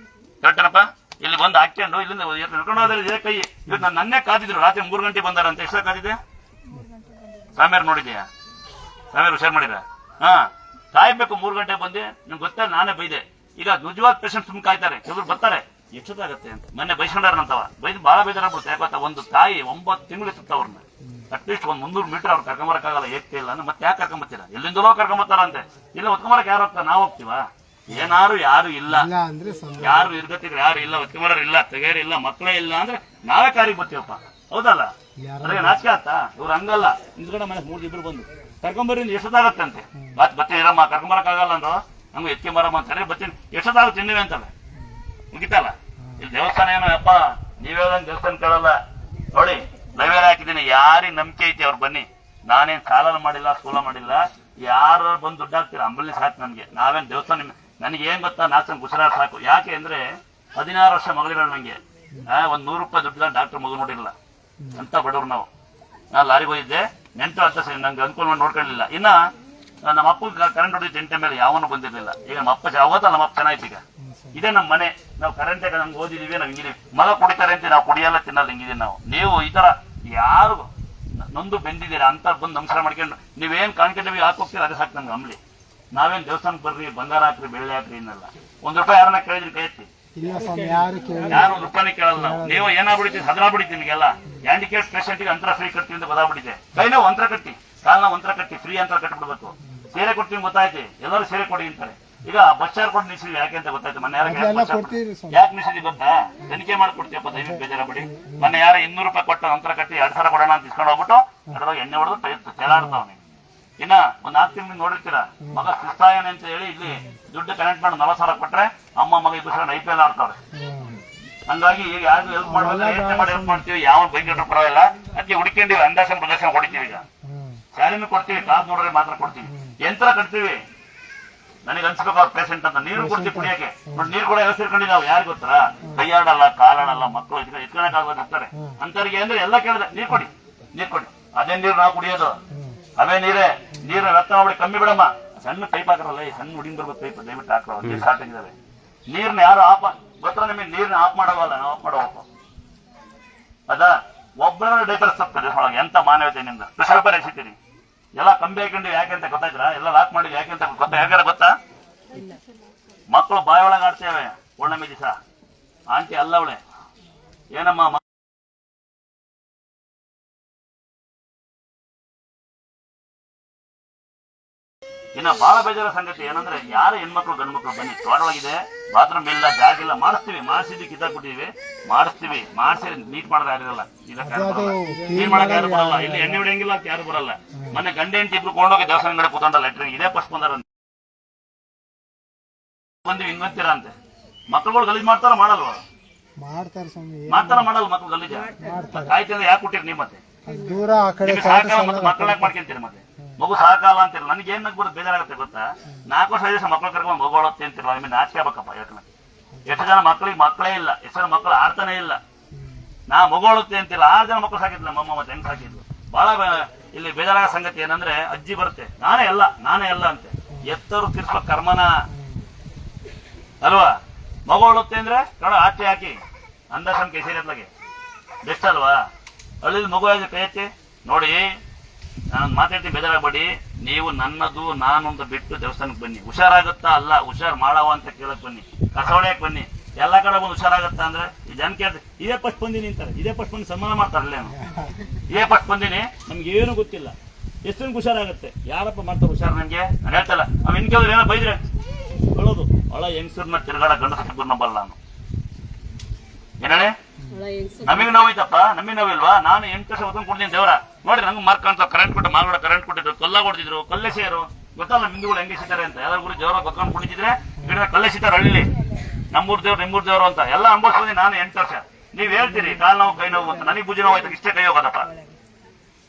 ಕರೆಕ್ಟೇನಪ್ಪ? ಇಲ್ಲಿ ಬಂದು ಹಾಕೊಂಡು ಇಲ್ಲಿಂದ ನಡ್ಕೊಂಡು ಹೋದ್ರೆ ಕೈ. ಇವ್ರು ನನ್ನೇ ಕಾದಿದ್ರು, ರಾತ್ರಿ 3 ಗಂಟೆ ಬಂದಾರಂತ. ಎಷ್ಟು ಕಾದಿದೆ? ಸಾಮ್ಯಾರು ನೋಡಿದ್ಯಾ? ಸಾಮ್ಯಾರು ಹುಷಾರ್ ಮಾಡಿರ? ಹಾ, ಕಾಯ್ಬೇಕು 3 ಗಂಟೆ ಬಂದೆ. ನಿಮ್ಗೆ ಗೊತ್ತಾ, ನಾನೇ ಬೈದೆ. ಈಗ ನಿಜವಾದ ಪೇಷಂಟ್ ಸುಮ್ಮನೆ ಕಾಯ್ತಾರೆ, ಕೆಲವರು ಬರ್ತಾರೆ, ಎಷ್ಟೊತ್ತಾಗತ್ತೆ ಅಂತ. ಮೊನ್ನೆ ಬೈಸ್ಕೊಂಡಾರಂತವ, ಬೈದು ಬಹಳ ಬೇಜಾರಾಗ್ಬಿಡುತ್ತೆ. ಯಾಕೆ? ಒಂದು ತಾಯಿ 9 ತಿಂಗಳು ಇತ್ತು ಅವ್ರನ್ನ, ಅಟ್ಲೀಸ್ಟ್ 300 ಮೀಟರ್ ಅವ್ರು ಕರ್ಕೊಂಬರಕ್ಕಾಗಲ್ಲ, ಏಕೆ ಇಲ್ಲ ಅಂದ್ರೆ ಮತ್ತೆ ಯಾಕೆ ಕರ್ಕೊಂಬತ್ತೀರಾ? ಎಲ್ಲಿಂದಲೋ ಕರ್ಕೊಂಬತ್ತಾರಂತೆ. ಇಲ್ಲ ಹೊತ್ಕೊಂಬರಕ್ ಯಾರು ಹೋಗ್ತಾರೆ? ನಾವು ಹೋಗ್ತೀವ? ಏನಾರು ಯಾರು ಇಲ್ಲ, ಯಾರು ಇರ್ಗತಿದ್ರು ಯಾರು ಇಲ್ಲ, ಹೊತ್ಕೊಂಬರ ಇಲ್ಲ, ತೆಗೆಯರ್ ಇಲ್ಲ, ಮಕ್ಕಳೇ ಇಲ್ಲ ಅಂದ್ರೆ ನಾವೇ ಕಾರಿಗೆ ಬರ್ತೀವಪ್ಪ, ಹೌದಲ್ಲ? ಅದ್ರಾಗ ನಾಚಿಕೆ ಆತಾ? ಇವ್ರು ಹಂಗಲ್ಲ, ಹಿಂದ್ಗಡೆ ಮನೆ 3 ಇಬ್ರು ಬಂದು ಕರ್ಕೊಂಬರ್ರಿ, ಎಷ್ಟೊತ್ತಾಗತ್ತೆ ಅಂತೆ. ಬತ್ತೀರಮ್ಮ, ಕರ್ಕೊಂಬರಕ್ಕಾಗಲ್ಲ ಅಂದ್ರು, ಹಂಗ ಎತ್ಕೊಂಬರಮ್ಮ ಅಂತಾರೆ. ಬರ್ತೀನಿ, ಎಷ್ಟೊತ್ತಾಗುತ್ತೆ ತಿನ್ನಿವೆ ಅಂತವೆ, ಮುಗಿತಲ್ಲ. ಇಲ್ಲಿ ದೇವಸ್ಥಾನ ಏನೋ ಅಪ್ಪ ನೀವ್ ಹೇಳ್ದಂಗೆ ದೇವಸ್ಥಾನ ಕೇಳಲ್ಲ ನೋಡಿ. ಲೈವೇರ್ ಹಾಕಿದ್ದೀನಿ, ಯಾರಿಗೆ ನಂಬಿಕೆ ಐತಿ ಅವ್ರು ಬನ್ನಿ. ನಾನೇನ್ ಸಾಲ ಮಾಡಿಲ್ಲ, ಸ್ಕೂಲ ಮಾಡಿಲ್ಲ. ಯಾರು ಬಂದು ದುಡ್ಡು ಹಾಕ್ತೀರ ಅಂಬಲ್ಲಿ ಸಾಕು ನನ್ಗೆ. ನಾವೇನ್ ದೇವಸ್ಥಾನ ನನಗೆ ಏನ್ ಗೊತ್ತಾ, 4 ಗುಜರಾತ್ ಸಾಕು. ಯಾಕೆ ಅಂದ್ರೆ 16 ವರ್ಷ ಮಗಳಿರೋ ನಂಗೆ ಒಂದ್ 100 ರೂಪಾಯಿ ದುಡ್ಡು ಡಾಕ್ಟರ್ ಮಗು ನೋಡಿರಲ್ಲ ಅಂತ ಬಡವ್ರು ನಾವು. ನಾನು ಲಾರಿಗೆ ಹೋಗಿದ್ದೆ, ನೆಂಟು ಅಂತ ನಂಗೆ ಅನುಕೂಲ ಮಾಡಿ ನೋಡ್ಕೊಳ್ಳಿಲ್ಲ. ಇನ್ನ ನಮ್ಮ ಅಪ್ಪ ಕರೆಂಟ್ ಹೊಡಿದ್ದು 8 ಮೇಲೆ ಯಾವನು ಬಂದಿರ್ಲಿಲ್ಲ. ಈಗ ನಮ್ಮ ಅಪ್ಪ ಅವತ್ತ ನಮ್ಮ ಅಪ್ಪ ಚೆನ್ನಾಯ್ತು. ಈಗ ಇದೇ ನಮ್ಮ ಮನೆ, ನಾವು ಕರೆಂಟ್ ನಮ್ಗೆ ಓದಿದೀವಿ, ನಾವ್ ಹಿಂಗಿದೀವಿ. ಮಗ ಕುಡಿತಾರೆ ಅಂತ ನಾವು ಕುಡಿಯಲ್ಲ, ತಿನ್ನಲ್ಲ, ಹಿಂಗಿದೀವಿ ನಾವು. ನೀವು ಈ ತರ ಯಾರು ನೊಂದು ಬೆಂದಿದ್ದೀರಾ ಅಂತ ಬಂದು ನಮಸ್ಕಾರ ಮಾಡ್ಕೊಂಡು ನೀವೇನ್ ಕಾಣ್ಕೊಂಡ್ವಿ ಹಾಕೋಗ್ತೀರ, ಅದೇ ಸಾಕು ನಮ್ಗೆ ಅಂಬ್ಲಿ. ನಾವೇನ್ ದೇವಸ್ಥಾನಕ್ಕೆ ಬರ್ರಿ, ಬಂಗಾರ ಹಾಕ್ರಿ, ಬೆಳ್ಳಿ ಹಾಕ್ರಿ ಇನ್ನಲ್ಲ. 1 ರೂಪಾಯಿ ಯಾರನ್ನ ಕೇಳಿದ್ರಿ ಕೈ ಎತ್ತಿ? ಯಾರು 1 ರೂಪಾಯಿ ಕೇಳಲ್ಲ ನಾವು. ನೀವು ಏನಾಗ್ಬಿಡ್ತೀವಿ, ಹದ್ರಾಗ್ಬಿಡ್ತೀವಿ. ನಿಮಗೆಲ್ಲ ಹ್ಯಾಂಡಿಕ್ಯಾಪ್ ಪೇಷಂಟ್ಗೆ ಅಂತರ ಫ್ರೀ ಕಟ್ತೀವಿ ಅಂತ ಗೊತ್ತಾಗ್ಬಿಟ್ಟಿದೆ. ಕೈನ ಒಂಥರ ಕಟ್ಟಿ, ಕಾಲ್ನ ಒಂಥರ ಕಟ್ಟಿ, ಫ್ರೀ ಅಂತ ಕಟ್ಬಿಡ್ಬೇಕು. ಸೀರೆ ಕೊಡ್ತೀವಿ ಗೊತ್ತಾಯ್ತಿ, ಎಲ್ಲರೂ ಸೀರೆ ಕೊಡಿ ಅಂತಾರೆ. ಈಗ ಬಸ್ ಚಾರ್ಜ್ ಕೊಟ್ಟು ನಿಲ್ಸಿದ್ವಿ, ಯಾಕೆ ಅಂತ ಗೊತ್ತಾಯ್ತು. ಮೊನ್ನೆ ಯಾಕೆ ನಿಲ್ಸಿದ್ವಿ ಗೊತ್ತಾ? ತನಿಖೆ ಮಾಡ್ಕೊಡ್ತೀವಪ್ಪ, ದಯವಿಟ್ಟು ಬೇಜಾರ ಬಿಡಿ. ಮೊನ್ನೆ ಯಾರು 200 ರೂಪಾಯಿ ಕೊಟ್ಟು ನಂತರ ಕಟ್ಟಿ 2000 ಕೊಡೋಣ ಅಂತ ಇಸ್ಕೊಂಡು ಹೋಗ್ಬಿಟ್ಟು ಅದ್ರೊಳಗೆ ಎಣ್ಣೆ ಹೊಡೆದು ತೇಲಾಡ್ತಾವ್. ಇನ್ನ ಒಂದ್ 4 ತಿಂಗಳು ನೋಡಿರ್ತೀರ, ಮಗ ಸುಸ್ತಾಯನೆ ಅಂತ ಹೇಳಿ ಇಲ್ಲಿ ದುಡ್ಡು ಕನೆಕ್ಟ್ ಮಾಡಿ 40,000 ಕೊಟ್ರೆ ಅಮ್ಮ ಮಗ ಇಬ್ಬರು IPL ಆಡ್ತಾವ್ರೆ. ಹಂಗಾಗಿ ಈಗ ಯಾರು ಹೆಲ್ಪ್ ಮಾಡುವಾಗ ಯೋಚನೆ ಮಾಡಿ ಹೆಲ್ಪ್ ಮಾಡ್ತೀವಿ, ಯಾವ ಬೈಕ್ ಪರವಾಗಿಲ್ಲ. ಅದಕ್ಕೆ ಹುಡುಕೊಂಡಿವಿ, ಅಂದಾಜನ್ ಪ್ರದರ್ಶನ ಹೊಡಿತೀವಿ. ಈಗ ಶಾಲೆನೂ ಕೊಡ್ತೀವಿ, ಕಾಸು ನೋಡ್ರೆ ಮಾತ್ರ ಕೊಡ್ತೀವಿ, ಯಂತ್ರ ಕಟ್ತೀವಿ. ನನಗೆ ಅನ್ಸ್ಬೇಕು ಅವ್ರ ಪೇಷಂಟ್ ಅಂತ. ನೀರು ಕೊಡ್ತೀವಿ ಕುಡಿಯಕ್ಕೆ, ನೀರು ಕೂಡ ಹೆಸರ್ಕೊಂಡು ನಾವು ಯಾರು ಗೊತ್ತಾ? ಕೈಯಾಡಲ್ಲ, ಕಾಲಾಡಲ್ಲ, ಮಕ್ಕಳು ಎತ್ಕೊಳಕ್ ಆಗೋದಿರ್ತಾರೆ ಅಂತವ್ರಿಗೆ ಅಂದ್ರೆ ಎಲ್ಲ ಕೇಳಿದೆ, ನೀರ್ ಕೊಡಿ, ನೀರ್ ಕೊಡಿ. ಅದೇ ನೀರು ನಾವು ಕುಡಿಯೋದು, ಅವೇ ನೀರೇ. ನೀರು ರಕ್ತ ಮಾಡಿ ಕಮ್ಮಿ ಬಿಡಮ್ಮ. ಸಣ್ಣ ಪೈಪ್ ಹಾಕರಲ್ಲ, ಸಣ್ಣ ಹುಡಿಂಗ್ ಬರ್ಬೇಕು ಪೈಪ್, ದಯವಿಟ್ಟು ಹಾಕೋ. ನೀರು ಶಾರ್ಟೇಜ್ ಇದಾವೆ. ನೀರ್ನ ಯಾರು ಆಫ್ ಗೊತ್ತಾ ನಿಮಗೆ? ನೀರ್ನ ಆಫ್ ಮಾಡೋವಲ್ಲ, ನಾವು ಆಫ್ ಮಾಡೋವಪ್ಪ. ಅದ ಒಬ್ಬರ ಡೈಪರ್ಸ್ ತಪ್ಪಿದೆ ಒಳಗೆ. ಎಂತ ಮಾನವತೆ ನಿಮ್ದು. ಪ್ರೆಷರ್ ಪೇಪರ್ ಎಸಿತೀನಿ, ಎಲ್ಲ ಕಂಬಿ ಹಾಕೊಂಡು ಯಾಕೆ ಅಂತ ಗೊತ್ತಾಯ್ತಾ? ಎಲ್ಲ ಲಾಕ್ ಮಾಡಿ ಯಾಕೆ ಅಂತ ಗೊತ್ತಾ? ಯಾಕೆ ಗೊತ್ತಾ? ಮಕ್ಕಳು ಬಾಯಿ ಒಳಗೆ ಆಡ್ತೇವೆ ಪೂರ್ಣಮಿ ದಿವಸ. ಆಂಟಿ ಅಲ್ಲವಳೆ ಏನಮ್ಮ ಇನ್ನ ಬಹಳ ಬೇಜಾರ ಸಂಗತಿ ಏನಂದ್ರೆ, ಯಾರು ಹೆಣ್ಮಕ್ಳು ಗಂಡು ಮಕ್ಳು ಬನ್ನಿ, ತೋಟೊಳಗಿದೆ, ಬಾತ್ರೂಮ್ ಇಲ್ಲ, ಜಾಗ ಇಲ್ಲ, ಮಾಡಿಸ್ತೀವಿ. ಮಾಡಿಸಿದ್ವಿ, ಕಿತ್ತಾಕ್ಬಿಟ್ಟಿವಿ, ಮಾಡಿಸ್ತೀವಿ. ಮಾಡಿಸಿ ನೀಟ್ ಮಾಡಿದ್ರೆ ಯಾರಿರಲ್ಲ. ನೀಟ್ ಮಾಡಕ್ ಯಾರು ಬರಲ್ಲ, ಇಲ್ಲಿ ಎಣ್ಣೆ ಹೊಡೆಯಂಗಿಲ್ಲ ಅಂತ ಯಾರು ಬರಲ್ಲ. ಮೊನ್ನೆ ಗಂಡ ಹೆಂಡತಿ ಇಬ್ರು ಕೊಂಡೋಗಿ ದೇವಸ್ಥಾನ ಕಡೆ ಕೂತ್ಕೊಂಡಲ್ಲ ಲೆಟ್ರಿನ್, ಇದೇ ಫಸ್ಟ್ ಬಂದಾರ ಬಂದಿವಿ ಹಿಂಗಂತೀರ ಅಂತೆ. ಮಕ್ಳುಗಳು ಗಲೀಜ್ ಮಾಡ್ತಾರ ಮಾಡಲ್ವ? ಮಾಡ್ತಾರ ಮಾಡಲ್ಲ ಮಕ್ಳು ಗಲೀಜ. ಕಾಯ್ತಿದ್ರೆ ಯಾಕೆ ಕೊಟ್ಟಿರಿ ನೀವು? ಮತ್ತೆ ಸಾಕಾಲ ಮತ್ತೆ ಮಕ್ಕಳ ಯಾಕೆ ಮಾಡ್ಕೊಂತೀರಿ? ಮತ್ತೆ ಮಗು ಸಾಕಾಲ ಅಂತಿರಲ್ಲ. ನನಗೆ ಏನ್ ಬರೋದು ಬೇಜಾರಾಗುತ್ತೆ ಗೊತ್ತಾ? 4 ವರ್ಷ 5 ವರ್ಷ ಮಕ್ಳು ಕರ್ಕೊಂಡು ಮಗುಳತ್ತೆ ಅಂತಿರಲ್ಲ, ನಿಮಗೆ ನಾಚಿಕೆ ಆಗ್ಬೇಕಪ್ಪ. ಯಾಕಂದ್ರೆ ಎಷ್ಟು ಜನ ಮಕ್ಳಿಗೆ ಮಕ್ಕಳೇ ಇಲ್ಲ, ಎಷ್ಟು ಜನ ಮಕ್ಕಳು ಆಡ್ತಾನೆ ಇಲ್ಲ. ನಾ ಮಗುಳುತ್ತೆ ಅಂತಿಲ್ಲ, 6 ಜನ ಮಕ್ಕಳು ಸಾಕಿದ್ಲ ಮಮ್ಮ, ಮತ್ತೆ ಹೆಂಗ್ ಸಾಕಿದ್ಲು. ಬಹಳ ಇಲ್ಲಿ ಬೇಜಾರಾಗ ಸಂಗತಿ ಏನಂದ್ರೆ, ಅಜ್ಜಿ ಬರುತ್ತೆ, ನಾನೇ ಎಲ್ಲ ಅಂತೆ. ಎತ್ತರು ತಿರ್ಸ್ಕೊ ಕರ್ಮನ ಅಲ್ವಾ? ಮಗುಳುತ್ತೆ ಅಂದ್ರೆ ನೋಡ ಆಚೆ ಹಾಕಿ ಅಂದಾಜ್ ಕೇಸರಿ ಅತ್ಲಾಗೆ ಬೆಸ್ಟ್ ಅಲ್ವಾ? ಹಳ್ಳಿಲಿ ಮಗು ಕೈ ಎತ್ತಿ ನೋಡಿ. ನಾನು ಮಾತಾಡ್ತೀನಿ, ಬೇಜಾರಾಗಬೇಡಿ. ನೀವು ನನ್ನದು ನಾನೊಂದು ಬಿಟ್ಟು ದೇವಸ್ಥಾನಕ್ಕೆ ಬನ್ನಿ. ಹುಷಾರಾಗುತ್ತಾ ಅಲ್ಲ, ಹುಷಾರ್ ಮಾಡವ ಅಂತ ಕೇಳಕ್ ಬನ್ನಿ, ಕಸ ಹೊಡೆಯಕ್ ಬನ್ನಿ. ಎಲ್ಲಾ ಕಡೆ ಬಂದು ಹುಷಾರಾಗುತ್ತಾ ಅಂದ್ರೆ ಈ ಜನ ಕೇಳ್ತಾರೆ ಇದೇ ಫಸ್ಟ್ ಬಂದಿನಿ ಅಂತಾರೆ. ಇದೇ ಫಸ್ಟ್ ಬಂದು ಸನ್ಮಾನ ಮಾಡ್ತಾರಲ್ಲೇನು, ಇದೇ ಫಸ್ಟ್ ಬಂದಿನಿ ನಮ್ಗೆ ಏನು ಗೊತ್ತಿಲ್ಲ, ಎಷ್ಟು ಹುಷಾರಾಗುತ್ತೆ. ಯಾರಪ್ಪ ಮಾಡ್ತಾರೆ ಹುಷಾರ್ ನನ್ಗೆ? ನಾನು ಹೇಳ್ತಲ್ಲ, ಅವ್ ಇನ್ ಕೇಳಿದ್ರೆ ಏನೋ ಬೈದ್ರೆ ಹೇಳೋದು ಒಳ ಹೆಂಗಸರ್ನ ತಿರ್ಗಾಡ ಗಂಡ ಸತ್ತಿದ್ದು ನಂಬಲ್ಲ ನಾನು. ಏನೇ ನಮಗೆ ನೋವೈತಪ್ಪ, ನಮಗೆ ನೋವಿಲ್ವಾ? ನಾನು 8 ವರ್ಷ ಹೊತ್ಕೊಂಡು ಕೊಡ್ತೀನಿ ದೇವರ ನೋಡಿ. ನಂಗೆ ಮಾರ್ಕ್ ಅಂತ ಕರೆಂಟ್ ಕೊಟ್ಟು ಮಾರ್ಗಡ ಕರೆಂಟ್ ಕೊಟ್ಟಿದ್ರು, ಕಲ್ಲ ಕೊಡ್ತಿದ್ರು, ಕಲ್ಲೆ ಸೇರು ಗೊತ್ತಲ್ಲ ಹಿಂದೂಗಳು ಹೆಂಗೆ ಸಿಗ್ತಾರೆ ಅಂತ. ಯಾವ್ದಾದ್ರು ಗುರು ದೇವರ ಗೊತ್ಕೊಂಡು ಕುಣಿತಿದ್ರೆ ಗಿಡ ಕಲ್ಲೆ ಸಿಗ್ತಾರೆ ಹಳ್ಳಿ. ನಮ್ಮೂರ್ ದೇವ್ರು ನಿಮ್ಮೂರ್ ದೇವರು ಅಂತ ಎಲ್ಲ ಅನ್ಭವಿಸ್ತೀನಿ ನಾನು 8 ವರ್ಷ. ನೀವ್ ಹೇಳ್ತೀರಿ ಕಾಲ್ ನೋವು ಕೈ ನೋವು ಅಂತ, ನನಗೆ ಭುಜ ನೋವು ಆಯ್ತು ಇಷ್ಟೇ ಕೈ ಹೋಗೋದಪ್ಪ.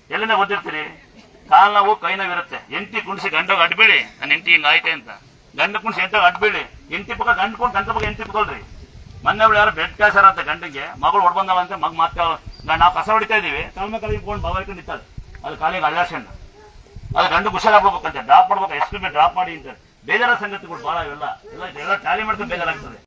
ಎಲ್ಲಿಂದ ಓದಿರ್ತೀರಿ? ಕಾಲ್ ನೋವು ಕೈ ನೋವು ಇರುತ್ತೆ. ಎಂಟಿ ಕುಣಿಸಿ ಗಂಡೋಗ ಅಡ್ಬೇಡಿ, ನನ್ನ ಎಂಟಿ ಹಿಂಗ ಆಯ್ತೆ ಅಂತ. ಗಂಡ ಕುಣಿಸಿ ಎಂಟಾಗ ಅಡ್ಬೇಡಿ. ಎಂಟಿ ಪಕ್ಕ ಗಂಡ ಕೊಂಡು ಗಂಡ ಪಕ್ಕ ಎಂಟಿ ಪಕ್ಕೊಳ್ರಿ. ಮೊನ್ನೆ ಯಾರು ಬ್ಲಡ್ ಕ್ಯಾನ್ಸರ್ ಅಂತ ಗಂಡಿಗೆ ಮಗಳು ಹೊಡ್ಬಂದವಂತೆ. ಮಗ್ ಮಾತ್ರ ನಾವು ಕಸ ಹೊಡಿತಾ ಇದೀವಿ, ಕಾಲ್ಮ ಕಾಲಿಗೆ ಕೊಂಡು ಬಾವ ಇಟ್ಕೊಂಡು ನಿಂತಾಳೆ. ಅದು ಕಾಲಿಗೆ ಅಳ್ಳಾಡ್ಸಣ್ಣ, ಅದು ಗಂಡು ಹುಷಾರಾಗ್ಬೇಕಂತೆ, ಡ್ರಾಪ್ ಮಾಡ್ಬೇಕು, ಎಷ್ಟು ಡ್ರಾಪ್ ಮಾಡಿ ಅಂತ. ಬೇಜಾರ ಸಂಗತಿಗಳು ಬಹಳ ಇವೆಲ್ಲ ಎಲ್ಲ ಟ್ಯಾಲಿ ಮಾಡ್ಕೊಂಡು ಬೇಜಾರಾಗ್ತದೆ.